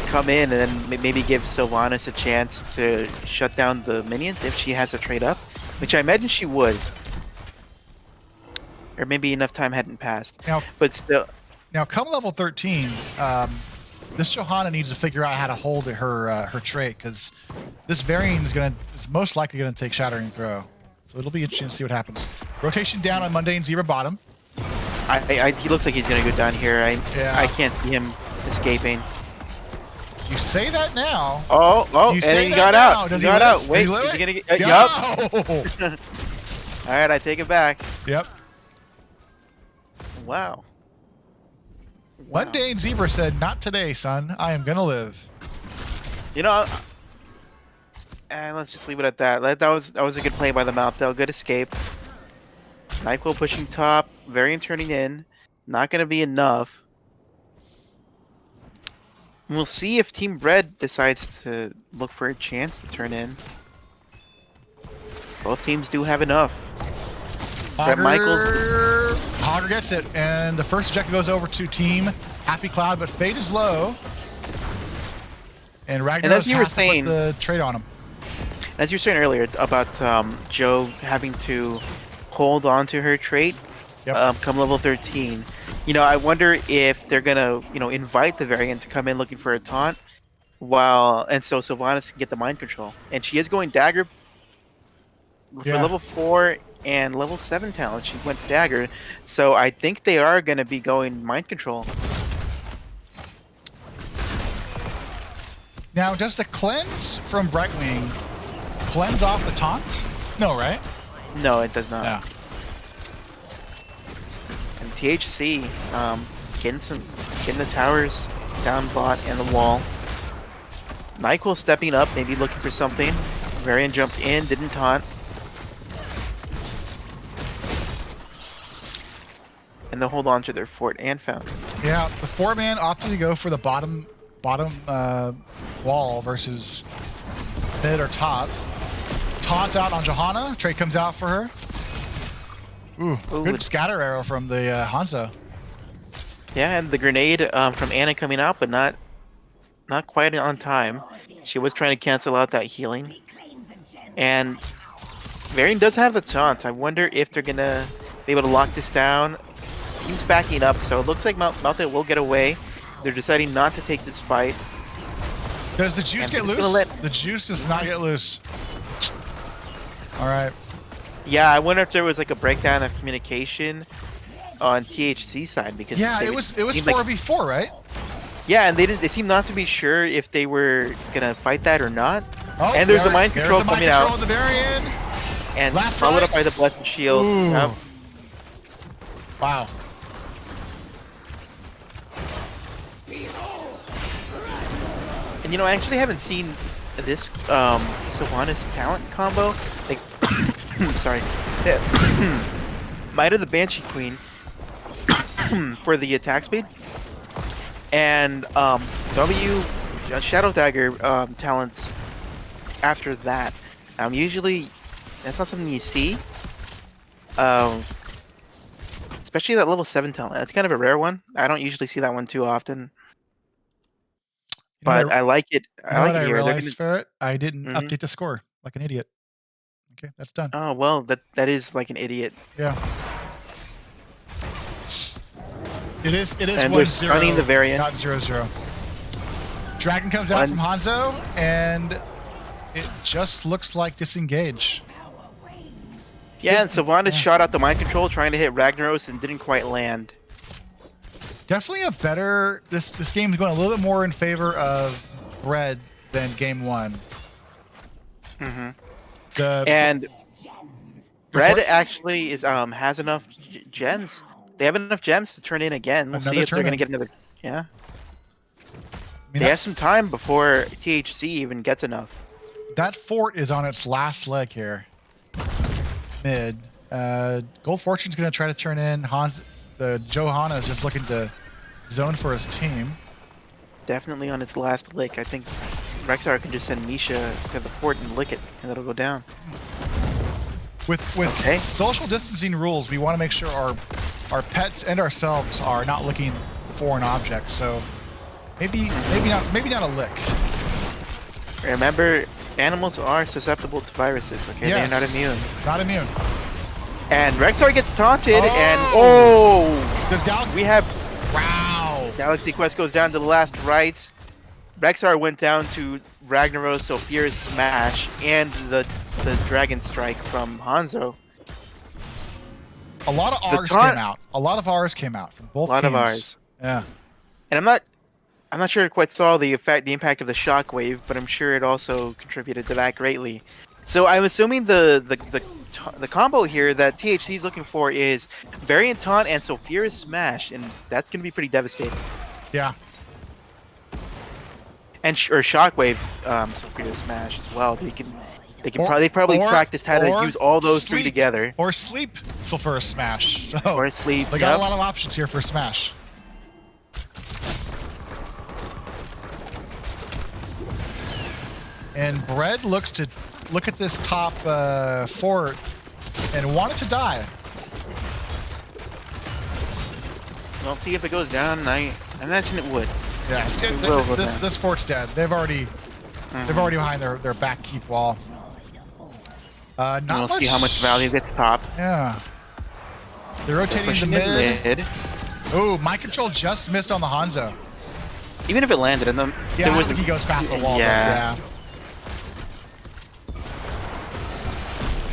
come in and then maybe give Sylvanas a chance to shut down the minions if she has a trade up, which I imagine she would. Or maybe enough time hadn't passed. But still. Now, come level 13, this Johanna needs to figure out how to hold her trait, because this Varian is most likely going to take Shattering Throw. So it'll be interesting to see what happens. Rotation down on Mundane Zebra bottom. He looks like he's going to go down here. I can't see him escaping. You say that now. And he got out. Does he got out. Wait, is he going to get... Yup. All right, I take it back. Yep. Wow. One day in Zebra said, "Not today, son. I am gonna live." You know, let's just leave it at that. That was a good play by the mouth, though. Good escape. NyQuil pushing top, Varian turning in. Not gonna be enough. We'll see if Team Bread decides to look for a chance to turn in. Both teams do have enough. Brett Michaels. Hogger gets it, and the first objective goes over to Team Happy Cloud, but Fate is low. And Ragnaros has to put the trade on him. As you were saying earlier about Joe having to hold on to her trait come level 13. You know, I wonder if they're gonna, invite the variant to come in looking for a taunt, and so Sylvanas can get the mind control. And she is going dagger for level 4 and level 7 talent. She went dagger, so I think they are gonna be going mind control. Now, does the cleanse from Brightwing cleanse off the taunt? No, right? No, it does not. Yeah. And THC, getting the towers down bot and the wall. NyQuil stepping up, maybe looking for something. Varian jumped in, didn't taunt. And they'll hold on to their fort and fountain. Yeah, the 4-man opted to go for the bottom wall versus mid or top. Taunt out on Johanna. Trade comes out for her. Ooh, good scatter arrow from the Hanzo. Yeah, and the grenade from Anna coming out, but not quite on time. She was trying to cancel out that healing. And Varian does have the taunt. I wonder if they're gonna be able to lock this down. Team's backing up, so it looks like Mountain will get away. They're deciding not to take this fight. Does the juice get loose? The juice does not get loose. All right. Yeah, I wonder if there was like a breakdown of communication on THC side because it was 4v4, right? Yeah, and they seem not to be sure if they were gonna fight that or not. Oh, and there's a mind control coming out. The Varian. And followed up by the blessed shield. Yep. Wow. And I actually haven't seen this Sylvanas talent combo. Like, sorry, Might of the Banshee Queen for the attack speed, and Shadow Dagger talents after that. Usually that's not something you see. Especially that level 7 talent. That's kind of a rare one. I don't usually see that one too often. But I like it. I like it here. Realized, Ferret, I didn't update the score like an idiot. Okay, that's done. Oh well, that is like an idiot. Yeah. It is and 1-0. The variant. Not 0-0. Dragon comes out from Hanzo, and it just looks like disengage. Yeah, and Sylvanas shot out the mind control trying to hit Ragnaros and didn't quite land. Definitely a better... This game's going a little bit more in favor of Bread than game 1. Mm-hmm. And Bread actually has enough gems. They have enough gems to turn in again. We'll see if they're going to get another... Yeah. They have some time before THC even gets enough. That fort is on its last leg here. Mid. Gold Fortune's going to try to turn in. Johanna is just looking to zone for his team. Definitely on its last lick. I think Rexar can just send Misha to the fort and lick it, and it'll go down. With social distancing rules, we want to make sure our pets and ourselves are not looking for an object. So maybe not a lick. Remember, animals are susceptible to viruses. Okay, yes. They're not immune. Not immune. And Rexar gets taunted, Does Galaxy... Galaxy Quest goes down to the last rites. Rexar went down to Ragnaros, Sophia's Smash, and the Dragon Strike from Hanzo. A lot of R's came out. A lot of R's came out from both teams. A lot of R's. Yeah. And I'm not sure I quite saw the impact of the shockwave, but I'm sure it also contributed to that greatly. So I'm assuming the combo here that THC is looking for is Variant Taunt and Sulfurous Smash, and that's gonna be pretty devastating. Yeah. And or Shockwave Sulfurous Smash as well. They Or- probably or- practiced how to or use all those three sleep. together. Or sleep Sulfurous Smash. So Or sleep. they got a lot of options here for Smash. And Bread looks to look at this top fort and want it to die. We'll see if it goes down. I imagine it would. Yeah, it's good. It will go down. This fort's dead. They've already behind their back keep wall. Not We'll much. see how much value gets topped. Yeah. They're rotating the Pushing it mid. Ooh, my control just missed on the Hanzo. Even if it landed in them, Yeah, I don't think he goes past the wall. Yeah. But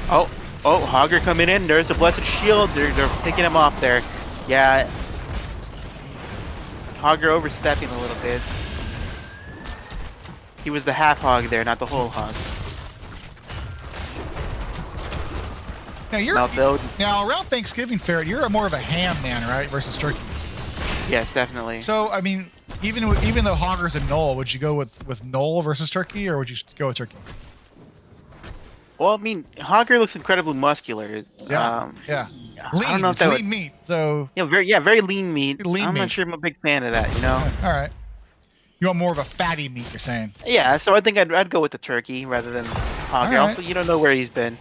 yeah. Oh, Hogger coming in. There's the Blessed Shield. They're picking him off there. Yeah. Hogger overstepping a little bit. He was the half hog there, not the whole hog. Now around Thanksgiving fair, you're more of a ham man, right? Versus turkey. Yes, definitely. So I mean, even though Hogger's a Knoll, would you go with Knoll versus turkey, or would you go with turkey? Well, I mean, Hogger looks incredibly muscular. Yeah. Yeah. Lean. I don't know if it's that lean meat. So. Yeah, very lean meat. Lean I'm meat. not sure I'm a big fan of that. You know. All right. You want more of a fatty meat, you're saying? Yeah, so I think I'd go with the turkey rather than Hogger. Right. Also, you don't know where he's been.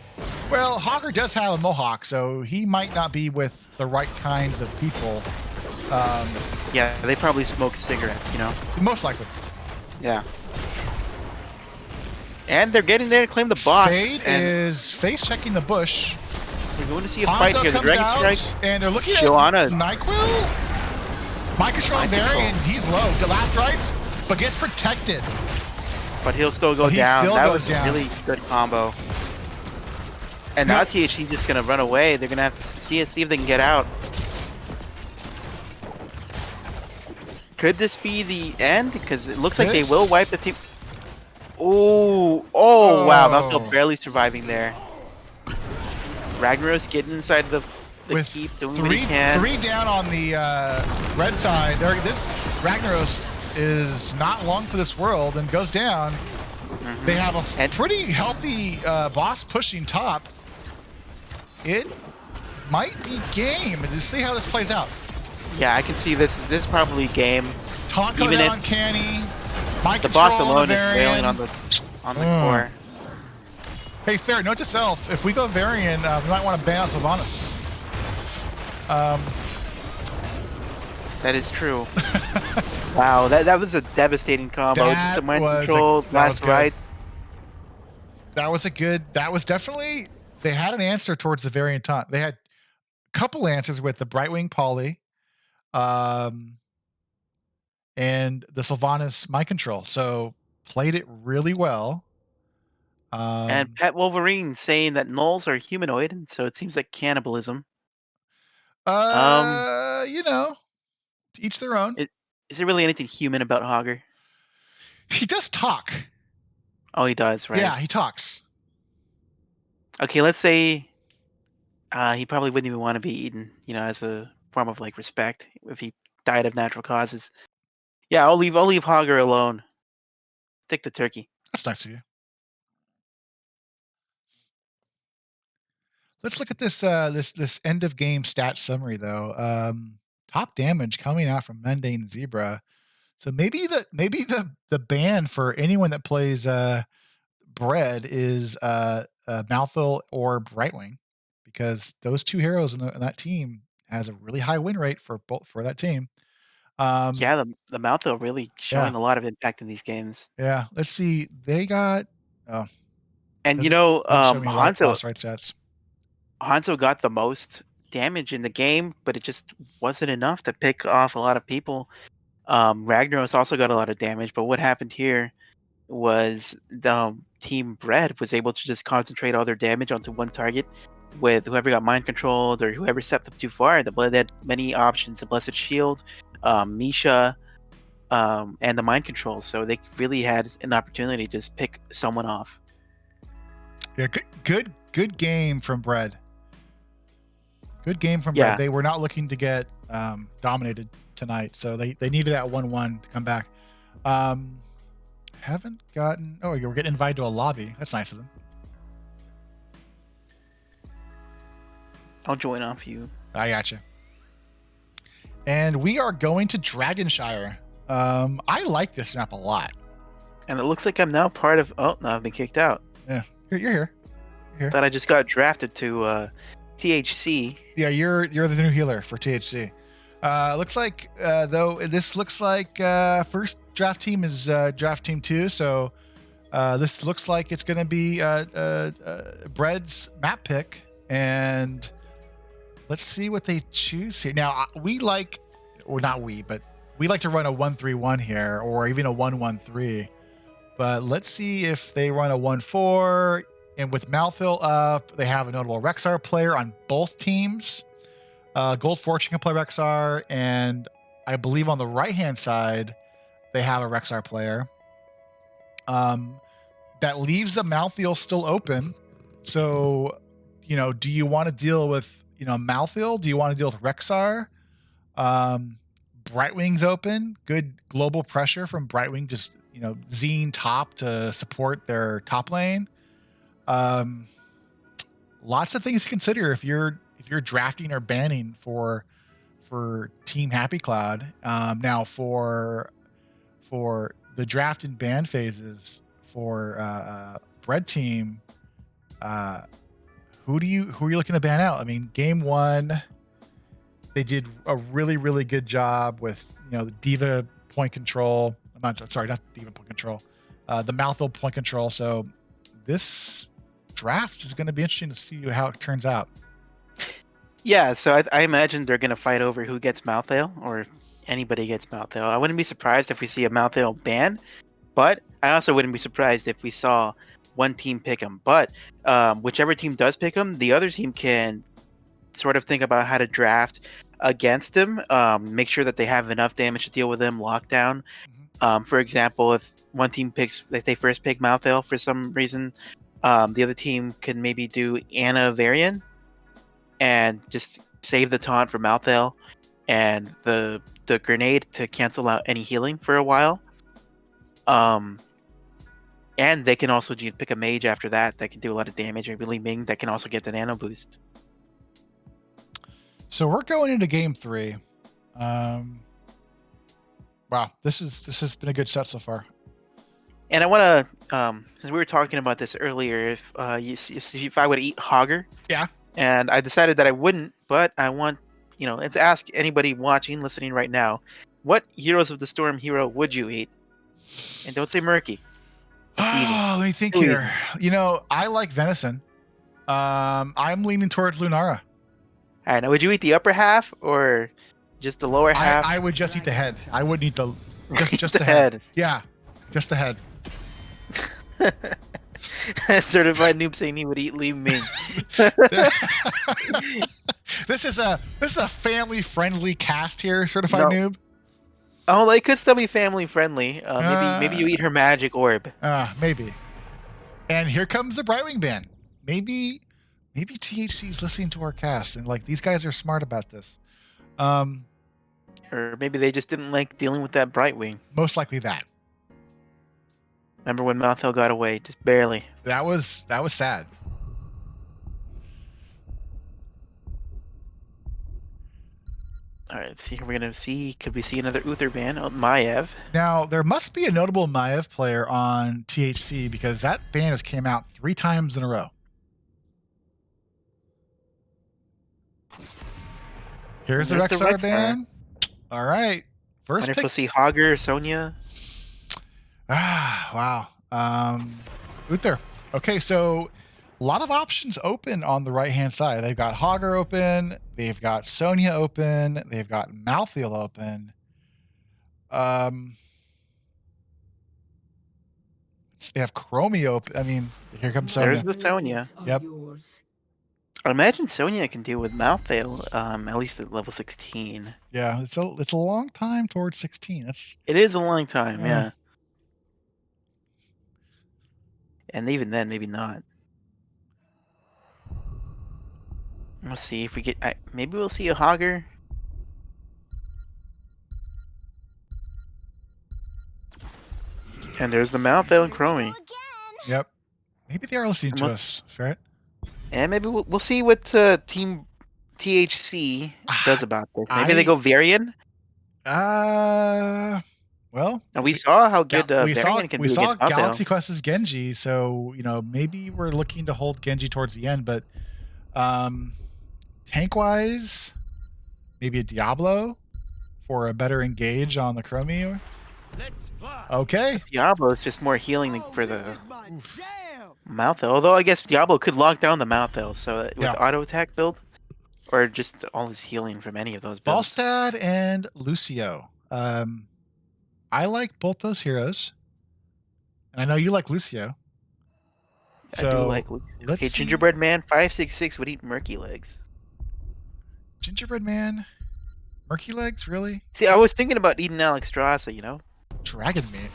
Well, Hogger does have a mohawk, so he might not be with the right kinds of people. Yeah, they probably smoke cigarettes, you know? Most likely. Yeah. And they're getting there to claim the boss. Fade is face checking the bush. We're going to see a Hanzo fight here. The comes Dragon out, Strike. and they're looking Joanna. at NyQuil. My control Mind variant, control. he's low. The last rights, but gets protected. But he'll still go He down. still That goes was down. a really good combo. And now THC's just going to run away. They're going to have to see if they can get out. Could this be the end? Because it looks like they will wipe the team. Oh, wow. Malphil barely surviving there. Ragnaros getting inside the keep, doing what he can. Three down on the red side. This Ragnaros is not long for this world and goes down. They have a pretty healthy boss pushing top. It might be game. Let's see how this plays out. Yeah, I can see this is probably game. Taunt coming out on Canny. The boss alone is wailing on the core. Hey, fair. Note to self: if we go Varian, we might want to ban out Sylvanas. That is true. Wow, that was a devastating combo. Just the mind control, last right. That was definitely. They had an answer towards the Variant taunt. They had a couple answers with the Brightwing Poly, and the Sylvanas mind control. So played it really well. And Pet Wolverine saying that gnolls are humanoid, and so it seems like cannibalism. You know, to each their own. Is there really anything human about Hogger? He does talk. Oh, he does, right? Yeah, he talks. Okay, let's say he probably wouldn't even want to be eaten, you know, as a form of like respect if he died of natural causes. Yeah, I'll leave Hogger alone. Stick to turkey. That's nice of you. Let's look at this this end of game stat summary though. Top damage coming out from Mundane Zebra. So maybe the ban for anyone that plays Bread is Malthil or Brightwing, because those two heroes in that team has a really high win rate for that team. Yeah, the Malthil really showing a lot of impact in these games. Yeah, let's see. They got and you know, Hanzo got the most damage in the game, but it just wasn't enough to pick off a lot of people. Ragnaros also got a lot of damage, but what happened here was the Team Bread was able to just concentrate all their damage onto one target with whoever got mind controlled or whoever stepped up too far. The Blood had many options: the Blessed Shield, Misha, and the mind control. So they really had an opportunity to just pick someone off. Yeah, good game from Bread. Good game from Bread. Yeah, They were not looking to get dominated tonight, so they needed that 1-1 to come back. Haven't gotten. Oh, we're getting invited to a lobby. That's nice of them. I'll join off you. I gotcha. And we are going to Dragonshire. I like this map a lot. And it looks like I'm now part of. Oh, no, I've been kicked out. Yeah, you're here. You're here. Thought I just got drafted to THC. Yeah, you're the new healer for THC. Looks like though this looks like first draft team is draft team 2, so this looks like it's going to be Bread's map pick, and let's see what they choose here. Now we like, or not we, but we like to run a 1-3-1 here, or even a 1-1-3. But let's see if they run a 1-4. And with Malthil up, they have a notable Rexar player on both teams. Gold Fortune can play Rexar, and I believe on the right-hand side, they have a Rexar player. That leaves the Malthil still open. So, do you want to deal with, Malthil? Do you want to deal with Rexar? Brightwing's open. Good global pressure from Brightwing, just, Zine top to support their top lane. Lots of things to consider if you're drafting or banning for Team Happy Cloud. Now for the draft and ban phases for Bread Team, who are you looking to ban out? I mean, game 1, they did a really, really good job with the Diva point control. Not Diva point control, the Malthil point control. So this draft is going to be interesting to see how it turns out. Yeah, so I imagine they're going to fight over who gets Malthil, or if anybody gets Malthil. I wouldn't be surprised if we see a Malthil ban, but I also wouldn't be surprised if we saw one team pick him. But whichever team does pick him, the other team can sort of think about how to draft against him, make sure that they have enough damage to deal with him, lockdown. For example, if one team picks, if they first pick Malthil for some reason, the other team can maybe do Anna Varian and just save the taunt for Malthil and the grenade to cancel out any healing for a while. And they can also pick a mage after that can do a lot of damage, maybe Li Ming that can also get the nano boost. So we're going into game 3. Wow, this has been a good set so far. And I want to, as we were talking about this earlier, if I would eat Hogger, yeah, and I decided that I wouldn't, but I want, let's ask anybody watching, listening right now, what Heroes of the Storm hero would you eat? And don't say Murky. Let me think here. I like venison. I'm leaning towards Lunara. All right, now would you eat the upper half or just the lower half? I would just eat the head. I wouldn't eat the just the head. Yeah, just the head. Certified noob saying he would eat Li Ming. This is a family friendly cast here, certified noob. Oh, they could still be family friendly. Maybe you eat her magic orb. Maybe. And here comes the Brightwing ban. Maybe THC is listening to our cast and like these guys are smart about this. Or maybe they just didn't like dealing with that Brightwing. Most likely that. Remember when Malthil got away? Just barely. That was sad. All right, see, we're gonna see. Could we see another Uther ban? Oh, Maiev. Now there must be a notable Maiev player on THC because that ban has came out 3 times in a row. Here's the Rexar ban. All right, first pick. Wonder if we'll see Hogger or Sonya. Wow. Uther. Okay, so a lot of options open on the right-hand side. They've got Hogger open. They've got Sonya open. They've got Malthil open. They have Chromie open. I mean, here comes Sonya. There's the Sonya. Yep. I imagine Sonya can deal with Malthil, at least at level 16. Yeah, it's a long time towards 16. It is a long time, yeah. And even then, maybe not. We'll see if we get. Maybe we'll see a Hogger. And there's the Malthael and Chromie. Yep. Maybe they are listening And to we'll, us, Ferret. and maybe we'll see what Team THC does about this. Maybe they I go Varian. well, And we saw how good we saw Varian can do against Galaxy Malthael. Quest's Genji, so maybe we're looking to hold Genji towards the end, but tank wise, maybe a Diablo for a better engage on the Chromie. Okay. Diablo is just more healing for the Malthael. Although I guess Diablo could lock down the Malthael, so with auto attack build, or just all his healing from any of those builds. Falstad and Lucio. I like both those heroes, and I know you like Lucio. So I do like Lucio. Let's see. Gingerbread Man 566 would eat Murky Legs. Gingerbread Man, Murky Legs, really? See, I was thinking about eating Alexstrasza, Dragon meat.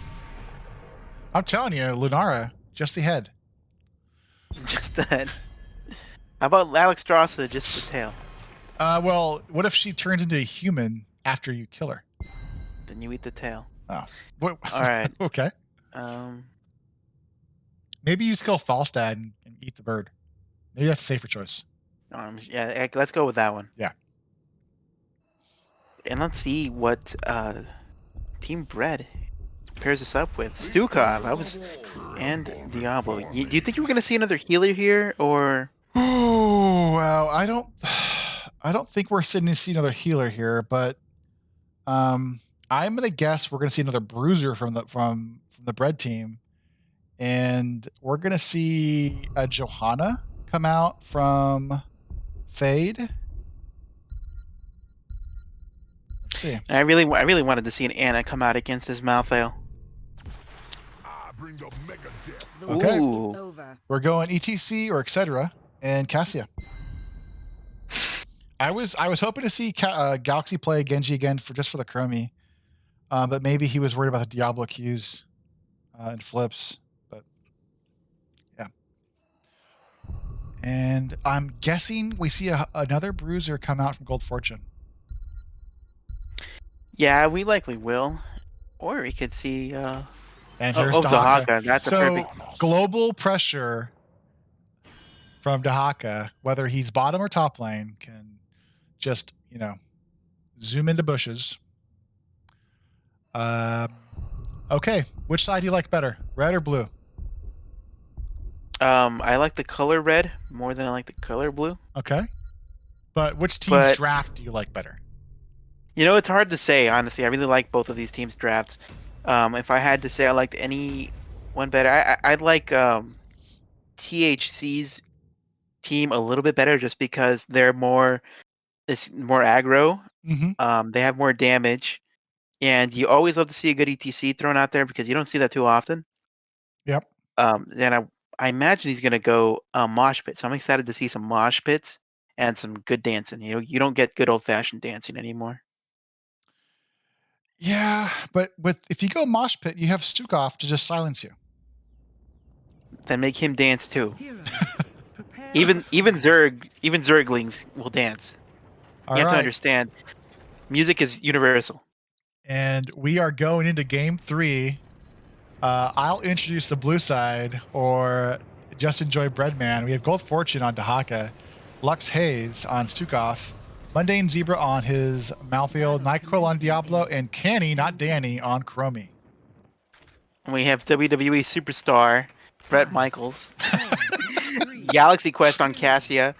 I'm telling you, Lunara, just the head. Just the head. How about Alexstrasza, just the tail? Well, what if she turns into a human after you kill her? Then you eat the tail. Oh. What? All right. Okay. Maybe you just kill Falstad and eat the bird. Maybe that's a safer choice. Yeah, let's go with that one. Yeah. And let's see what Team Bread pairs us up with. Stukov, and Diablo. Do you think we're gonna see another healer here, or? Oh well, I don't think we're sitting to see another healer here, but I'm gonna guess we're gonna see another bruiser from the Bread team, and we're gonna see a Johanna come out from Fade. Let's see. I really wanted to see an Anna come out against his Malthael. Okay. Ooh. We're going ETC or etc. and Cassia. I was hoping to see Galaxy play Genji again for the Chromie, but maybe he was worried about the Diablo Qs and flips. But yeah, and I'm guessing we see another bruiser come out from Gold Fortune. Yeah, we likely will, or we could see. And here's Dahaka. That's so a perfect global pressure from Dahaka, whether he's bottom or top lane, can just zoom into bushes. Okay, which side do you like better, red or blue? I like the color red more than I like the color blue. Okay, but which team's draft do you like better? It's hard to say, honestly. I really like both of these teams' drafts. If I had to say I liked any one better, I'd like THC's team a little bit better just because they're more aggro. Mm-hmm. They have more damage, and you always love to see a good ETC thrown out there because you don't see that too often. Yep. And I imagine he's gonna go mosh pit. So I'm excited to see some mosh pits and some good dancing. You don't get good old fashioned dancing anymore. Yeah, but if you go mosh pit, you have Stukov to just silence you. Then make him dance too. even Zerglings will dance. You have to understand, music is universal. And we are going into game 3. I'll introduce the blue side, or Just Enjoy Breadman. We have Gold Fortune on Dahaka, Lux Haze on Stukov, Mundane Zebra on his Malthael, NyQuil on Diablo, and Canny, not Danny, on Chromie. We have WWE superstar Bret Michaels, Galaxy Quest on Cassia,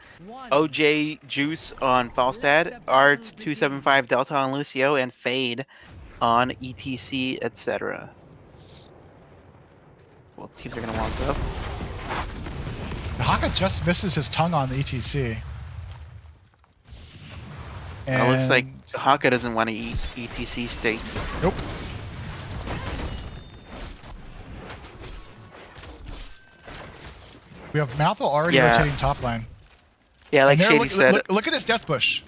OJ Juice on Falstad, Arts 275 Delta on Lucio, and Fade on ETC, etc. Well, teams are going to want up. Dahaka just misses his tongue on the ETC. And it looks like Haka doesn't want to eat ETC steaks. Nope. We have Malthael already rotating top line. Yeah, like Shady said. Look at this death bush.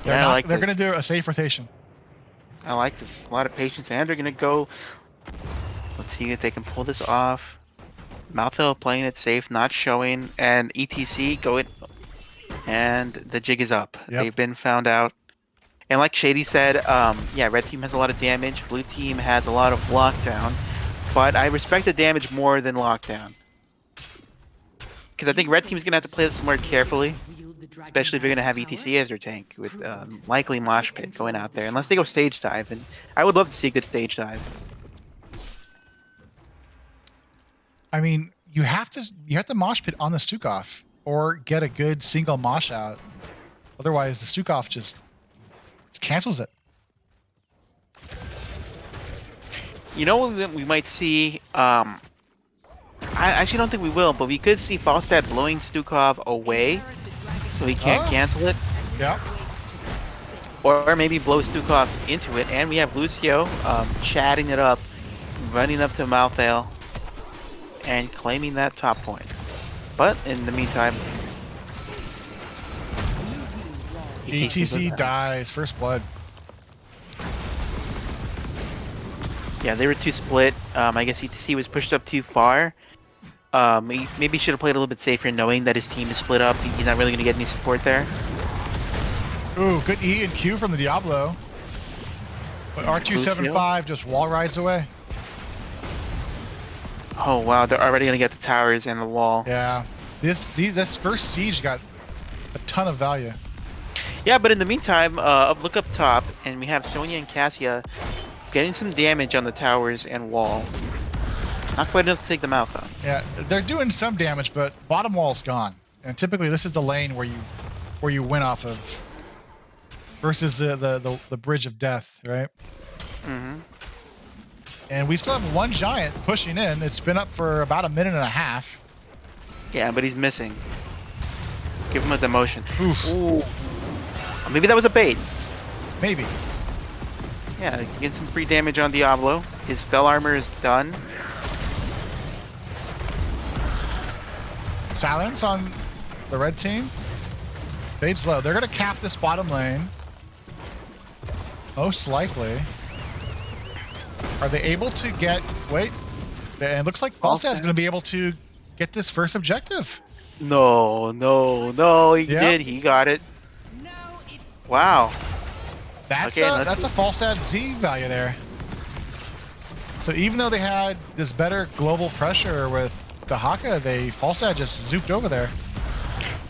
They're they're going to do a safe rotation. I like this. A lot of patience, and they're going to go. Let's see if they can pull this off. Malthel playing it safe, not showing, and ETC going, and the jig is up. Yep. They've been found out. And like Shady said, yeah, red team has a lot of damage, blue team has a lot of lockdown, but I respect the damage more than lockdown. Because I think red team's gonna have to play this more carefully, especially if you're gonna have ETC as their tank with likely Mosh Pit going out there, unless they go stage dive, and I would love to see a good stage dive. I mean, you have to mosh pit on the Stukov or get a good single mosh out. Otherwise, the Stukov just cancels it. You know what we might see? I actually don't think we will, but we could see Falstad blowing Stukov away so he can't cancel it. Yeah. Or maybe blow Stukov into it, and we have Lucio chatting it up, running up to Malthale, and claiming that top point. But in the meantime, ETC dies, first blood. Yeah, they were too split. I guess ETC was pushed up too far. He maybe should have played a little bit safer, knowing that his team is split up. He's not really going to get any support there. Ooh, good E and Q from the Diablo. But R275 just wall rides away. Oh wow, they're already going to get the towers and the wall. Yeah, this first siege got a ton of value. Yeah, but in the meantime, look up top, and we have Sonya and Cassia getting some damage on the towers and wall. Not quite enough to take them out, though. Yeah, they're doing some damage, but bottom wall's gone. And typically, this is the lane where you win off of, versus the bridge of death, right? Mm-hmm. And we still have one giant pushing in. It's been up for about a minute and a half. Yeah, but he's missing. Give him a demotion. Oof. Ooh. Maybe that was a bait. Maybe. Yeah, get some free damage on Diablo. His spell armor is done. Silence on the red team. Fades low. They're going to cap this bottom lane. Most likely. Are they able to get... Wait. It looks like Falstad is going to be able to get this first objective. No. He did. He got it. Wow. That's okay, a Falstad Z value there. So even though they had this better global pressure with the Haka, Falstad just zooped over there.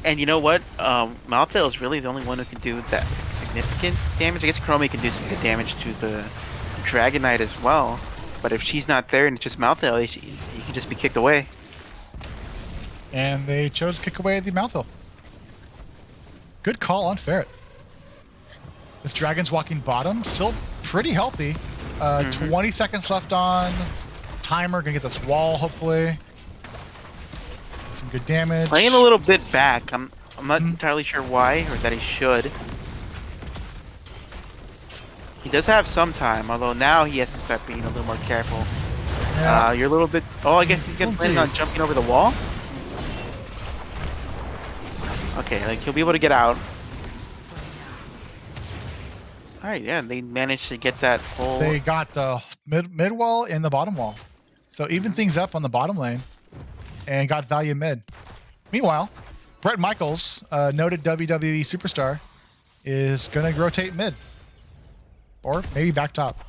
And you know what? Malthale is really the only one who can do that significant damage. I guess Chromie can do some good damage to the Dragon Knight as well. But if she's not there and it's just Malthale, he can just be kicked away. And they chose to kick away the Malthale. Good call on Ferret. This Dragon's walking bottom, still pretty healthy. 20 seconds left on timer. Gonna get this wall, hopefully. Some good damage. Playing a little bit back. I'm not entirely sure why, or that he should. He does have some time, although now he has to start being a little more careful. Yeah. You're a little bit... Oh, I guess he's gonna plan on jumping over the wall? Okay, like he'll be able to get out. Alright, yeah, they managed to get that full... They got the mid wall and the bottom wall. So even things up on the bottom lane and got value mid. Meanwhile, Bret Michaels, noted WWE superstar, is going to rotate mid. Or maybe back top.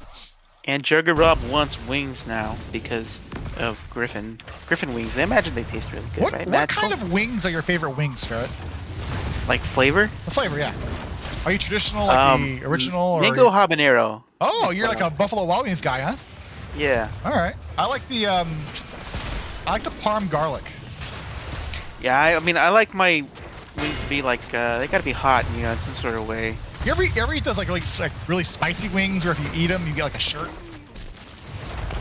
And Jugger Rob wants wings now because of Griffin. Griffin wings, I imagine they taste really good, right? What kind of wings are your favorite wings, Ferret? Like flavor? The flavor, yeah. Are you traditional, like the original? Or mango habanero. Oh, you're like a Buffalo Wild Wings guy, huh? Yeah. All right. I like the parm garlic. Yeah, I mean, I like my wings to be like they gotta be hot, you know, in some sort of way. You ever eat those like really spicy wings, where if you eat them, you get like a shirt?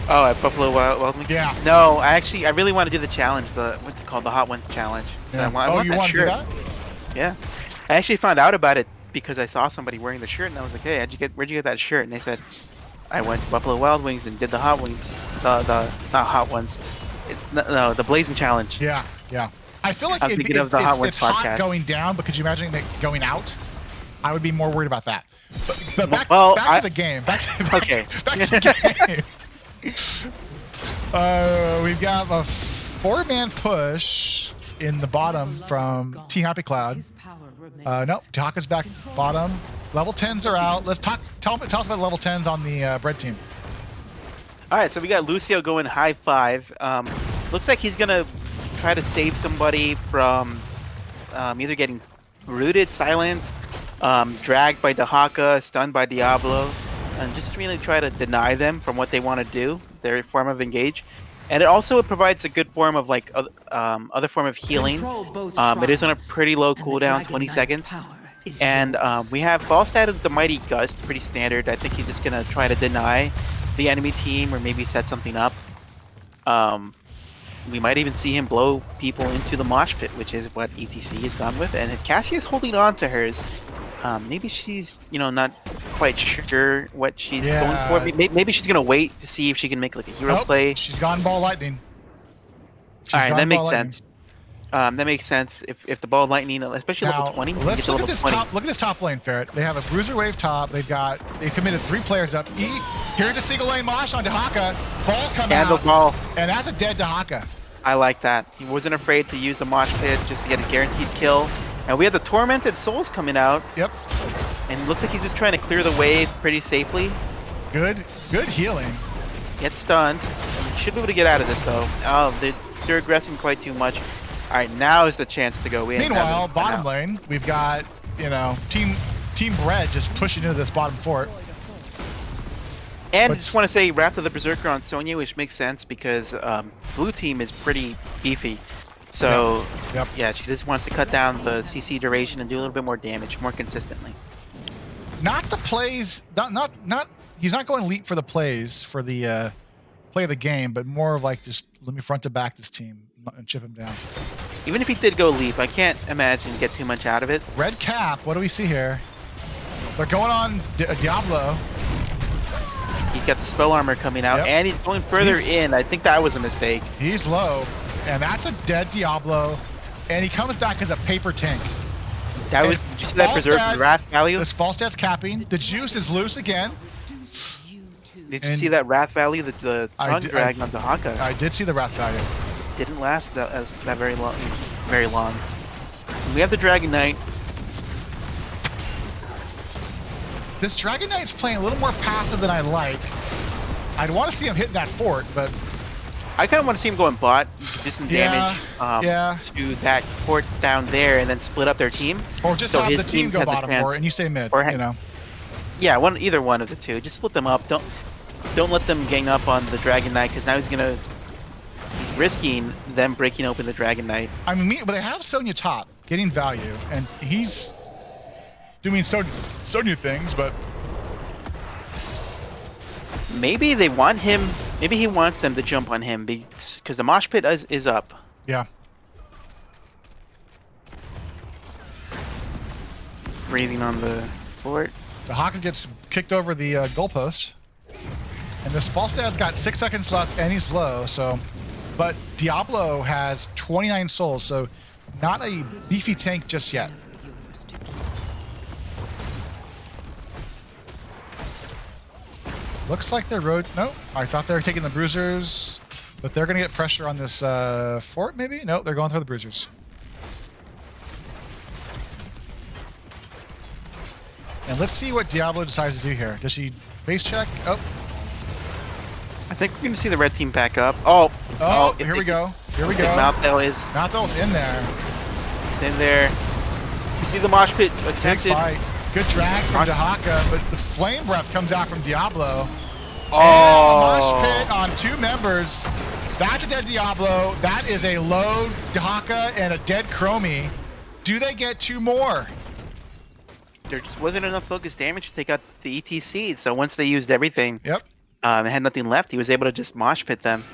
Oh, at Buffalo Wild Wings? Yeah. No, I really want to do the challenge. What's it called? The Hot Ones challenge. So Yeah. I want you that want to shirt. do that? Yeah. I actually found out about it because I saw somebody wearing the shirt, and I was like, "Hey, where'd you get that shirt?" And they said, "I went to Buffalo Wild Wings and did the hot wings, the not hot ones, no, the Blazing Challenge." Yeah, yeah. I feel like I was thinking of the Hot Ones it's hot podcast. going down, but could you imagine it going out? I would be more worried about that. But back to the game. Back to the game. We've got 4-man push in the bottom from Team Happy Cloud. Nope, Tahaka's back bottom. Level 10s are out. Let's talk. Tell us about level 10s on the Bread team. All right, so we got Lucio going high 5. Looks like he's gonna try to save somebody from either getting rooted, silenced, dragged by Dahaka, stunned by Diablo, and just really try to deny them from what they want to do, their form of engage. And it also provides a good form of like other form of healing. It is on a pretty low cooldown, 20 seconds. And we have Falstad with the Mighty Gust, pretty standard. I think he's just gonna try to deny the enemy team or maybe set something up. We might even see him blow people into the mosh pit, which is what ETC has gone with. And Cassie is holding on to hers. Maybe she's, not quite sure what she's going for. Maybe she's gonna wait to see if she can make like a hero play. She's gone ball lightning. All right, that makes sense. That makes sense if the ball lightning, especially now, level 20. Let's look at this top. Look at this top lane, Ferret. They have a bruiser wave top. They committed 3 players up. Here's a single lane mosh on Dahaka. Balls come out. Ball. And that's a dead Dahaka. I like that. He wasn't afraid to use the mosh pit just to get a guaranteed kill. And we have the Tormented Souls coming out. Yep. And it looks like he's just trying to clear the wave pretty safely. Good healing. Get stunned. Should be able to get out of this though. Oh, they're aggressing quite too much. All right, now is the chance to go in. Meanwhile, bottom lane, we've got Team Bread just pushing into this bottom fort. And I just want to say Wrath of the Berserker on Sonya, which makes sense because blue team is pretty beefy. So yeah, she just wants to cut down the CC duration and do a little bit more damage more consistently. Not the plays, not. He's not going leap for the plays for the play of the game, but more of like just let me front to back this team and chip him down. Even if he did go leap, I can't imagine get too much out of it. Red cap. What do we see here? They're going on Diablo. He's got the spell armor coming out, and he's going further in. I think that was a mistake. He's low, and that's a dead Diablo, and he comes back as a paper tank. Did you see that preserve wrath value? This Falstad's capping. The juice is loose again. Did you see that wrath value? The tongue drag on Dahaka. I did see the wrath value. Didn't last that very long. Very long. We have the Dragon Knight. This Dragon Knight's playing a little more passive than I like. I'd want to see him hitting that fort, but I kind of want to see him going bot, do some damage to that fort down there, and then split up their team. Or just have the team go bottom fort, and you stay mid. Yeah, either one of the two. Just split them up. Don't let them gang up on the Dragon Knight because now he's risking them breaking open the Dragon Knight. I mean, but they have Sonya top getting value, and he's doing Sonya things, but maybe they want him. Maybe he wants them to jump on him because the mosh pit is up. Yeah. Breathing on the fort. Dahaka gets kicked over the goalpost, and this Falstad's got 6 seconds left, and he's low. But Diablo has 29 souls, so not a beefy tank just yet. Looks like they're Nope. I thought they were taking the bruisers, but they're going to get pressure on this fort, maybe? Nope, they're going for the bruisers. And let's see what Diablo decides to do here. Does she base check? Oh. I think we're going to see the red team back up. Here we go. Here we go. Malthel's in there. It's in there. You see the mosh pit attempted. Big fight. Good drag from Dahaka, but the flame breath comes out from Diablo. Oh. And a mosh pit on 2 members. That's a dead Diablo. That is a low Dahaka and a dead Chromie. Do they get 2 more? There just wasn't enough focus damage to take out the ETC. So once they used everything, they had nothing left. He was able to just mosh pit them.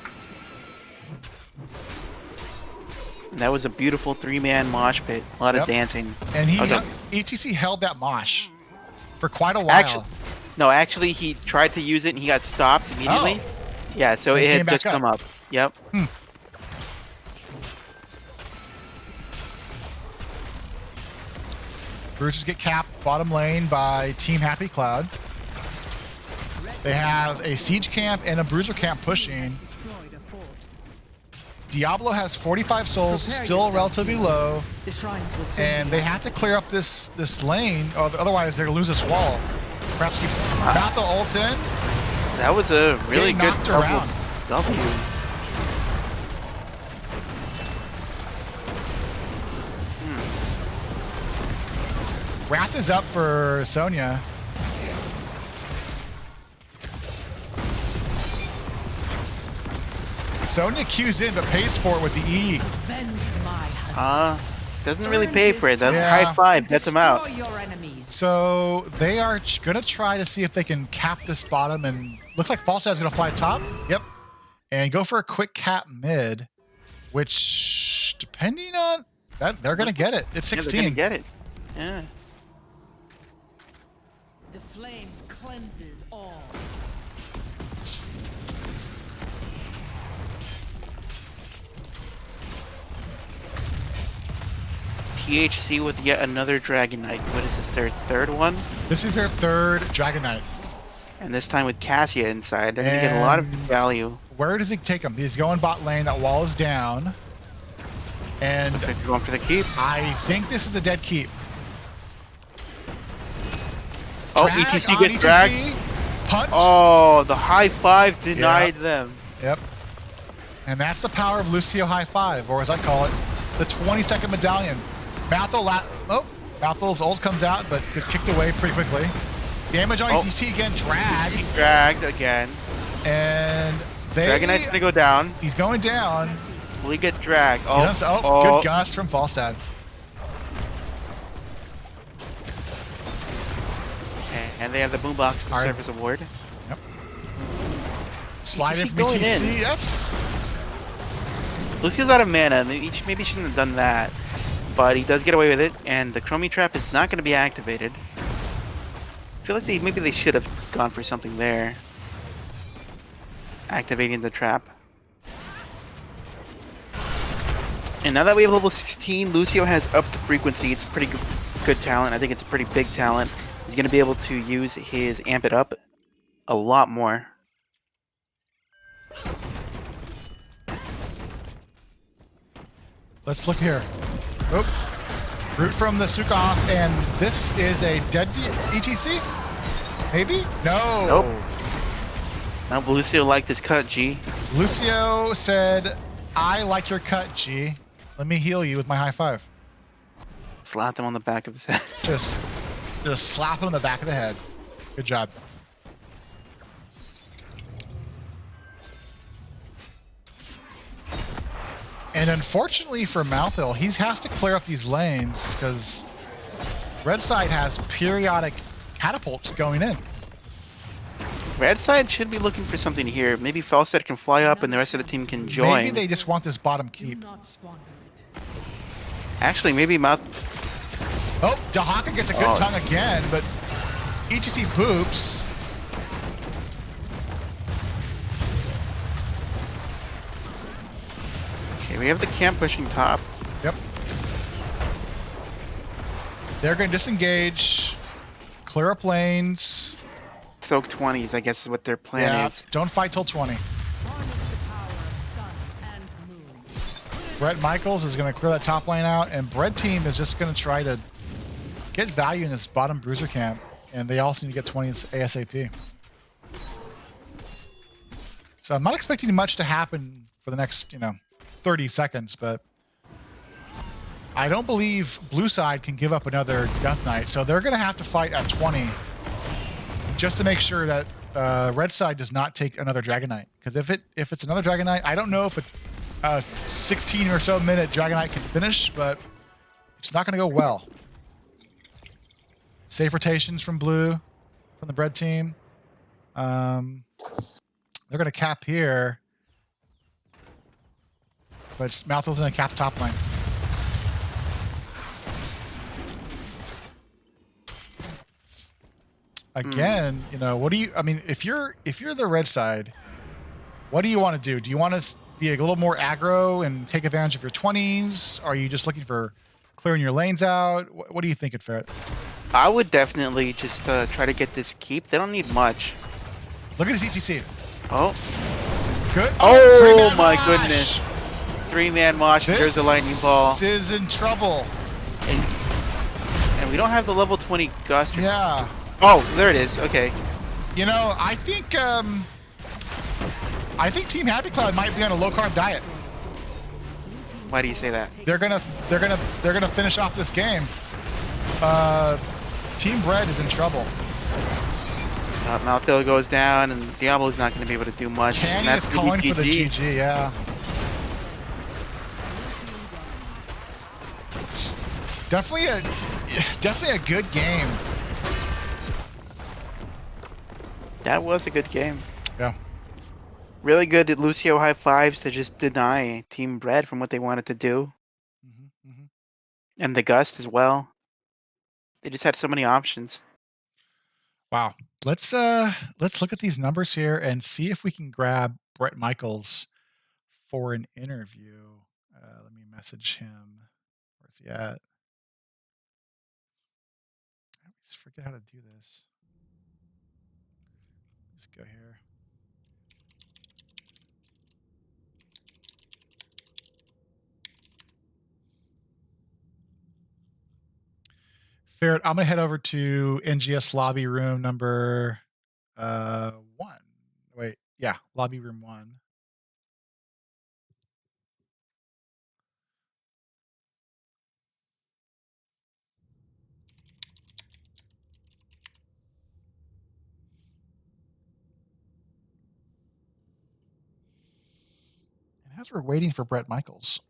And that was a beautiful 3-man mosh pit. A lot of dancing. And ETC held that mosh for quite a while. Actually, he tried to use it and he got stopped immediately. Oh. Yeah, so it had just come up. Yep. Bruisers get capped bottom lane by Team Happy Cloud. They have a siege camp and a bruiser camp pushing. Diablo has 45 souls, still relatively low, The shrines will soon and be they have to clear up this lane, or otherwise they're gonna lose this wall. Perhaps keep Mathil ults in. That was a really Getting good knocked around. W. Wrath is up for Sonya. Sonya Q's in, but pays for it with the E. avenged my husband. Doesn't really pay for it. That Yeah. high five gets him out. Destroy your enemies. So they are gonna try to see if they can cap this bottom, and looks like Falstad's gonna fly top. Yep, and go for a quick cap mid, which depending on that, they're gonna get it. It's Yeah, 16. they're gonna get it. Yeah. The flame cleanses all. THC with yet another Dragon Knight. What is this, their third one? This is their third Dragon Knight. And this time with Cassia inside. They're gonna get a lot of And- value. Where does he take him? He's going bot lane. That wall is down, and Looks like they're going for the keep. I think this is a dead keep. Oh, Drag ETC on gets dragged. ETC. Punch. Oh, the high five denied them. Yep. And that's the power of Lucio High Five, or as I call it, the 20-second medallion. Malthul's ult comes out, but gets kicked away pretty quickly. Damage on ETC again, drag, He dragged again. and Dragon Knight's gonna go down. He's going down. Will he get dragged? Good gust from Falstad. And they have the boombox to service award. Yep. Slide in ETC from going ETC. in. That's Lucio's out of mana. Maybe shouldn't have done that. But he does get away with it, and the Chromie Trap is not going to be activated. I feel like maybe they should have gone for something there. Activating the trap. And now that we have level 16, Lucio has upped the frequency. It's a pretty good talent. I think it's a pretty big talent. He's going to be able to use his Amp It Up a lot more. Let's look here. Oh, root from the Stukov, and this is a dead ETC? Maybe? No. Nope. Now Lucio liked his cut, G. Lucio said, I like your cut, G. Let me heal you with my high five. Slapped him on the back of his head. Just slap him in the back of the head. Good job. And unfortunately for Malthil, he has to clear up these lanes because Red Side has periodic catapults going in. Red side should be looking for something here. Maybe Falstad can fly up and the rest of the team can join. Maybe they just want this bottom keep. Do not squander it. Actually, maybe Mouth. Oh, Dahaka gets a good tongue again, but ETC boops. Okay, we have the camp pushing top. Yep. They're going to disengage, clear up lanes. Soak 20s, I guess is what their plan Yeah, is. don't fight till 20. Harness the power of sun and moon. Brett Michaels is going to clear that top lane out, and Bread Team is just going to try to get value in this bottom bruiser camp, and they also need to get 20s ASAP. So I'm not expecting much to happen for the next, 30 seconds, but I don't believe Blue Side can give up another Death Knight, so they're going to have to fight at 20 just to make sure that Red Side does not take another Dragon Knight. Because if it's another Dragon Knight, I don't know if a 16 or so minute Dragon Knight can finish, but it's not going to go well. Safe rotations from Blue, from the Bread Team. They're going to cap here, but Malthul's going to cap top lane. Again, what do you? I mean, if you're the Red Side, what do you want to do? Do you want to be a little more aggro and take advantage of your 20s? Are you just looking for clearing your lanes out? What are you thinking, Ferret? I would definitely just try to get this keep. They don't need much. Look at this ETC. Oh. Good. Oh three-man my mash. goodness. 3-man watch. There's the lightning ball. This is in trouble. And we don't have the level 20 gust. Yeah. Oh, there it is. Okay. You know, I think Team Happy Cloud might be on a low carb diet. Why do you say that? They're gonna finish off this game. Team Bread is in trouble. Malthil goes down, and Diablo's not going to be able to do much. Canny is calling for the GG, yeah. Definitely a good game. That was a good game. Yeah. Really good at Lucio high fives to just deny Team Bread from what they wanted to do. And the Gust as well. They just had so many options. Wow. Let's look at these numbers here and see if we can grab Brett Michaels for an interview. Let me message him. Where's he at? I always forget how to do this. Let's go here. Ferret, I'm gonna head over to NGS lobby room number 1. Wait, yeah, lobby room 1. And as we're waiting for Brett Michaels,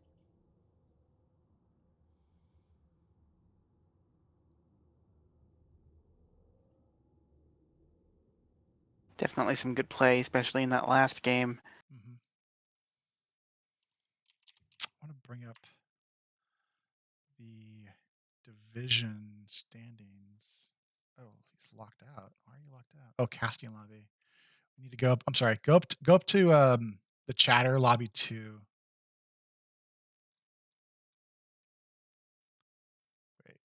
Definitely some good play, especially in that last game. I want to bring up the division standings. Oh, he's locked out. Why are you locked out? Oh, casting lobby. We need to go up. I'm sorry. Go up to the chatter lobby 2. Wait.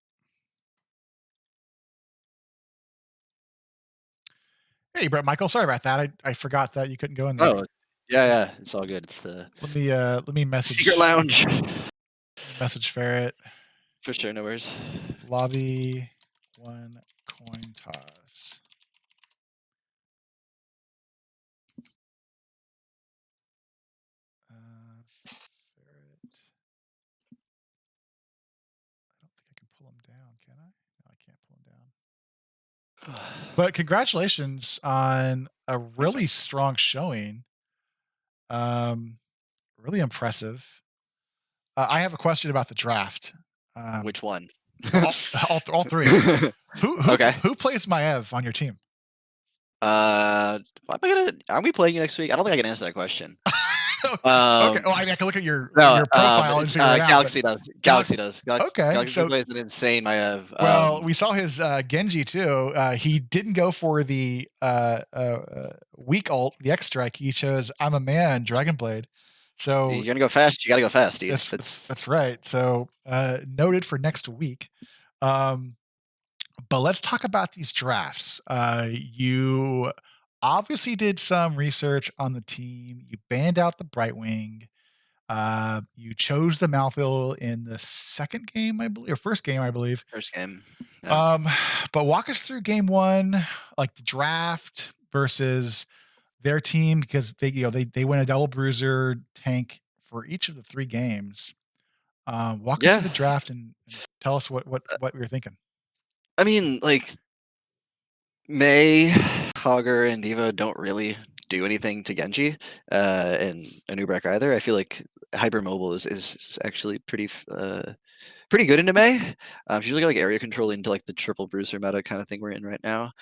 Hey, Brett Michael. Sorry about that. I forgot that you couldn't go in there. Oh, yeah, it's all good. It's the Let me message secret lounge. Message Ferret. For sure, no worries. Lobby 1 coin toss. Ferret. I don't think I can pull him down, can I? No, I can't pull him down. But congratulations on a really strong showing. Really impressive. I have a question about the draft. Which one? all 3. Who plays Maev on your team? Aren't we playing you next week? I don't think I can answer that question. Okay. Well, I can look at your profile and figure it out. Galaxy does. Galaxy does. Okay. Galaxy plays an insane Maev. Well, we saw his Genji too. He didn't go for the weak ult, the X strike. He chose "I'm a Man" Dragonblade. So you're gonna go fast. You gotta go fast, dude. That's right. So noted for next week. But let's talk about these drafts. You obviously did some research on the team. You banned out the Brightwing. You chose the Malthil in the second game, I believe, or first game, I believe. First game. Yeah. But walk us through game 1, like the draft versus their team, because they win a double bruiser tank for each of the 3 games. Walk us through the draft and tell us what you were thinking. I mean, like, Mei, Hogger, and Diva don't really do anything to Genji, and Anubrak either. I feel like hypermobile is actually pretty good into Mei. She's really like area control into like the triple bruiser meta kind of thing we're in right now.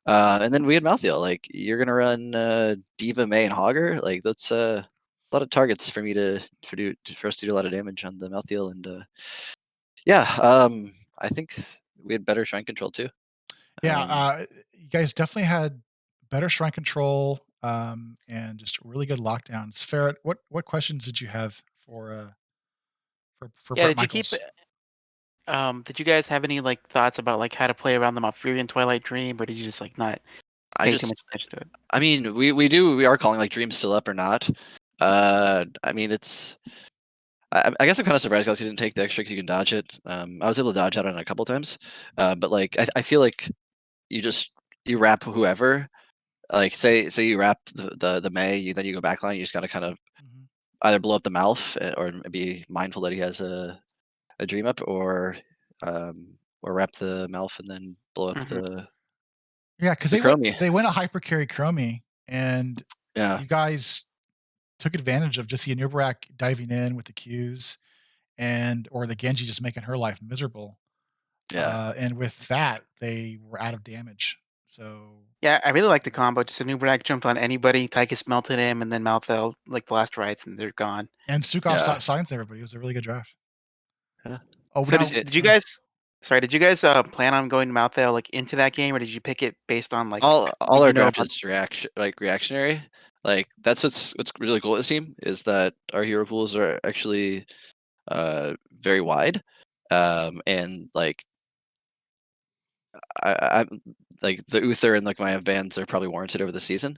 And then we had Malthil. Like, you're gonna run Diva, Mei, and Hogger. Like, that's a lot of targets for us to do a lot of damage on the Malthil, and I think we had better shrine control too. Yeah, you guys definitely had better shrine control and just really good lockdowns. Ferret, what questions did you have for Brett Michaels? Did you guys have any like thoughts about like how to play around the Malfurion Twilight Dream, or did you just like not pay too much attention to it? I mean, we are calling like Dream still up or not. I mean, it's I guess I'm kind of surprised Galaxy didn't take the extra because you can dodge it. I was able to dodge out on it a couple times, but like I feel like you wrap whoever. Like say you wrap the May, then you go backline. You just gotta kind of Mhm. either blow up the mouth or be mindful that he has a dream up, or wrap the mouth and then blow up Mhm. Yeah, because the Chromie. they went a hyper carry Chromie, and Yeah, you guys took advantage of just the Anubarak diving in with the Qs or the Genji just making her life miserable. yeah. And with that, they were out of damage. So Yeah, I really like the combo. Just a new Brack jumped on anybody, Tychus melted him, and then Malthel like blast rights, and they're gone. and Sukov Yeah. silenced everybody. It was a really good draft. Yeah. Oh, So now did you guys? Sorry, did you guys plan on going to Malthel like into that game, or did you pick it based on like All what our you know draft about? is reactionary. Like that's what's really cool with this team is that our hero pools are actually very wide, and like I'm like the Uther and like my bands are probably warranted over the season,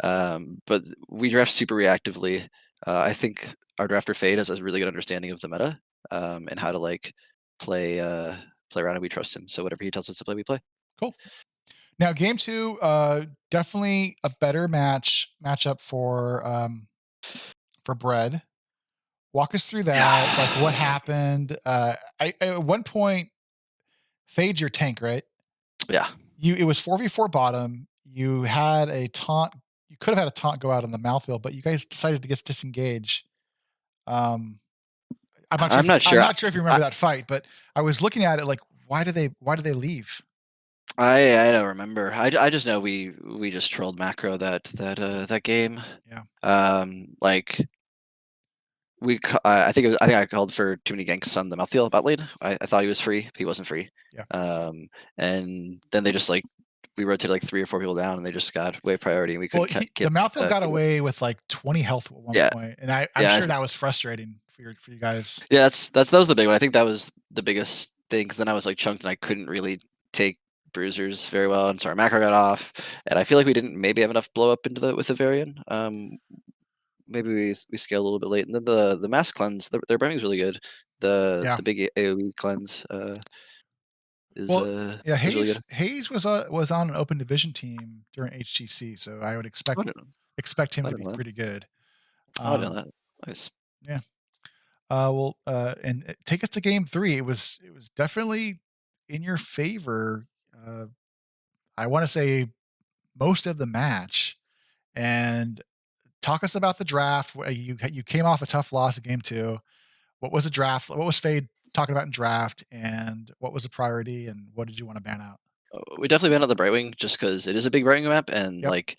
but we draft super reactively. I think our drafter Fade has a really good understanding of the meta, and how to like play play around, and we trust him. So whatever he tells us to play, we play. cool. Now game two, definitely a better matchup for Bread. Walk us through that. Like what Yeah. happened? At one point, Fade your tank, right? Yeah. It was 4v4 bottom. You had a taunt. You could have had a taunt go out on the Malfield, but you guys decided to get disengage. Um, I'm not I'm sure. not sure if you remember that fight, but I was looking at it like, why did they leave? I don't remember. I just know we just trolled macro that game. Yeah. Like I think I called for too many ganks on the Malthael bot lane. I thought he was free. He wasn't free. Yeah. And then they just like we rotated like 3 or 4 people down, and they just got way priority, and we Well, couldn't the Malfield got keep up. away with like 20 health at one Yeah, point, and I'm yeah, sure that was frustrating for you guys. yeah. That was the big one. I think that was the biggest thing because then I was like chunked and I couldn't really take bruisers very well, and so our macro got off, and I feel like we didn't maybe have enough blow up into the with the Varian. Maybe we scaled a little bit late, and then the mass cleanse, their burning's really good. Yeah. The big AOE cleanse Well, yeah. is really good. Hayes was on an open division team during HGC, so I would I don't know. expect him I to don't be know. pretty good. I don't Um, know that. Nice. yeah. And take us to game three. It was definitely in your favor. I want to say most of the match. And talk us about the draft. You came off a tough loss in game two. What was the draft? What was Fade talking about in draft? And what was the priority? And what did you want to ban out? We definitely banned out the Brightwing just because it is a big Brightwing map, and Yep. like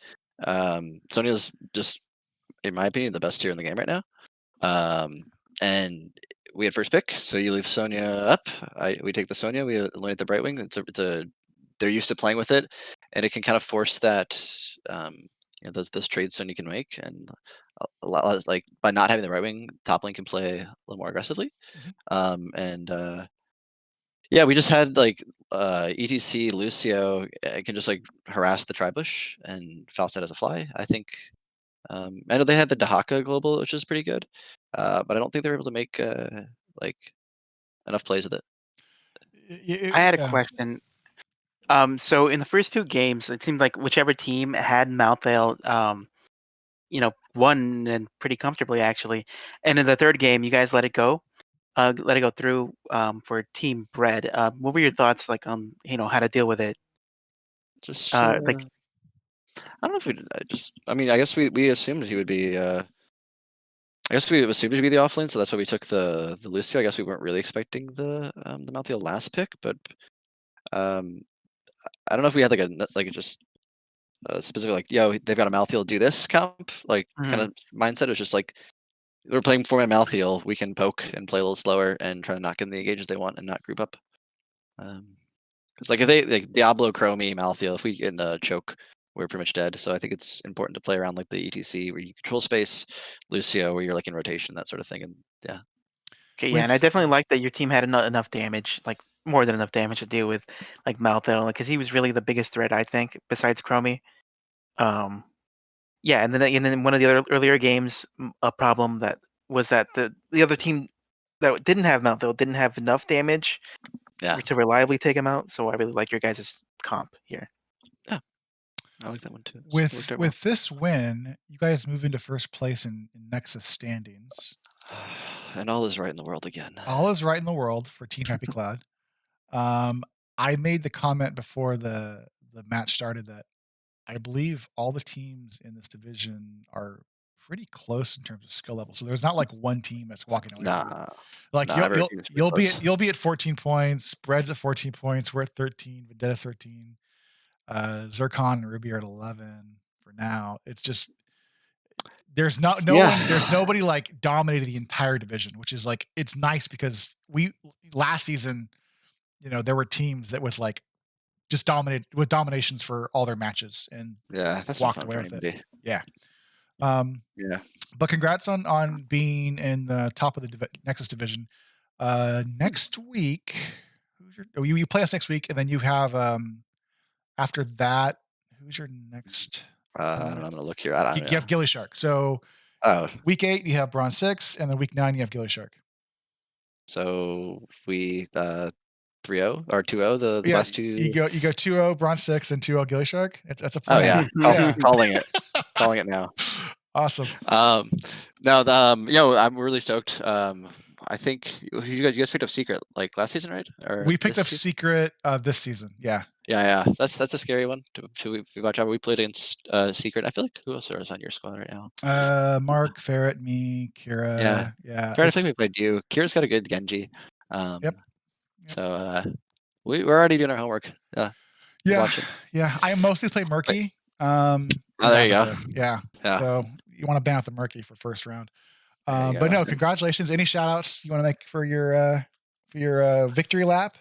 Sonya's just, in my opinion, the best tier in the game right now. Um, and we had first pick, so you leave Sonya up. We take the Sonya. We eliminate the Brightwing. It's a they're used to playing with it, and it can kind of force that those trades Sonya can make, and a lot like by not having the Brightwing, top lane can play a little more aggressively. Mhm. And yeah, we just had like ETC Lucio can just like harass the Tribush, and Falstad has a fly. I think I know they had the Dahaka global, which is pretty good, but I don't think they were able to make like enough plays with it. I had a Yeah. question. So in the first two games, it seemed like whichever team had Malthale, won and pretty comfortably actually. And in the third game, you guys let it go. Let it go through for Team Bread. What were your thoughts like on how to deal with it? Just Like I don't know if we. I mean, I guess we assumed he would be. I guess we assumed he'd be the offlane, so that's why we took the Lucio. I guess we weren't really expecting the Malthael last pick, but um, I don't know if we had like a just specific like they've got a Malthael, do this comp like kind mhm. of mindset. It was just like we're playing 4-man Malthael, we can poke and play a little slower and try to knock in the engages they want and not group up. It's like if they like Diablo, Chromie, Malthael, if we get in a choke, we're pretty much dead. So I think it's important to play around like the ETC where you control space, Lucio where you're like in rotation, that sort of thing. And yeah, Okay, yeah, and I With definitely like that your team had enough damage, like more than enough damage to deal with like Malthale, because he was really the biggest threat I think besides Chromie. Um, Yeah, and then one of the other earlier games, a problem that was that the other team that didn't have mount though didn't have enough damage Yeah. to reliably take him out. So I really like your guys' comp here. Yeah. I like that one too. So it worked out well. With this win, you guys move into first place in Nexus standings. And all is right in the world again. All is right in the world for Team Happy Cloud. I made the comment before the match started that I believe all the teams in this division are pretty close in terms of skill level. So there's not like one team that's walking away with you. Nah. Like Nah, every team's pretty close. you'll be at 14 points. Bread's at 14 points. We're at 13. Vendetta 13. Zircon and Ruby are at 11 for now. It's just there's no Yeah. one there's nobody like dominated the entire division, which is like it's nice because we last season, you know, there were teams that with like just dominated with dominations for all their matches and Yeah, that's not walked fun away for with it. anybody. Yeah. Yeah. But congrats on being in the top of the Nexus division. Next week, you play us next week, and then you have after that, who's your next? I don't know. I'm gonna look here. I don't You know. have Gilly Shark. So Oh, week 8 you have Bronze 6, and then week 9 you have Gilly Shark. so we 3-0 or 2-0 the Yeah, last two. you go 2-0 Bronze 6 and 2-0 Gilly Shark. That's a Oh plan. yeah, Yeah. calling it, calling it now. Awesome. No, I'm really stoked. I think you guys picked up Secret like last season, right? Or We picked this up season? Secret this season. Yeah. Yeah. That's a scary one to watch out. We played against Secret. I feel like who else is on your squad right now? Mark, Ferret, me, Kira. Yeah. Fair, I think we played you. Kira's got a good Genji. Yep. So we're already doing our homework. Yeah. Watching. Yeah. I mostly play Murky. Oh, there you go. Yeah. Yeah. So you want to ban out the Murky for first round. There you But go. no, congratulations. Any shout outs you want to make for your victory lap?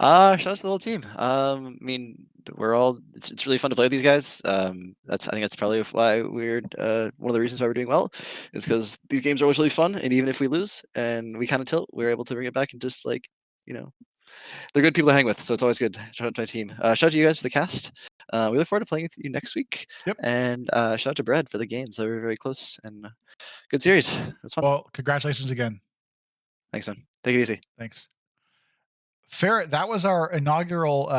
Shout out to the whole team. I mean, we're all. It's really fun to play with these guys. I think that's probably why we're one of the reasons why we're doing well, is because these games are always really fun, and even if we lose and we kind of tilt, we're able to bring it back and just like they're good people to hang with. So it's always good. Shout out to my team. Shout out to you guys for the cast. We look forward to playing with you next week. Yep. And shout out to Brad for the games. They were very close and good series. It's fun. Well, congratulations again. Thanks, man. Take it easy. Thanks. Ferret, that was our inaugural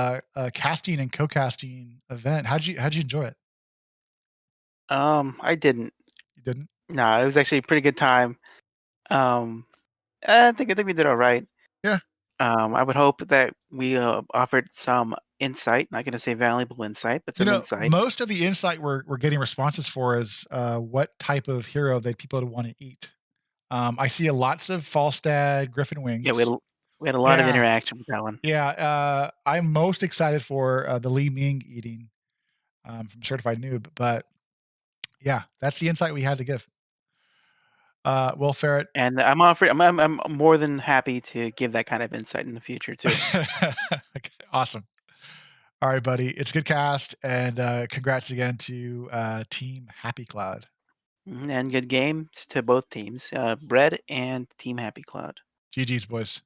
casting and co-casting event. How'd you enjoy it? I didn't. You didn't? No, it was actually a pretty good time. I think we did all right. Yeah. I would hope that we offered some insight. Not going to say valuable insight, but some insight. Most of the insight we're getting responses for is what type of hero that people would want to eat. I see lots of Falstad, Griffin Wings. Yeah, we had a lot of interaction with that one. Yeah, I'm most excited for the Li Ming eating from Certified Noob, but yeah, that's the insight we had to give. Will Ferret, and I'm more than happy to give that kind of insight in the future too. Okay, awesome. All right, buddy, it's a good cast, and congrats again to Team Happy Cloud. And good games to both teams, Bread and Team Happy Cloud. GG's, boys.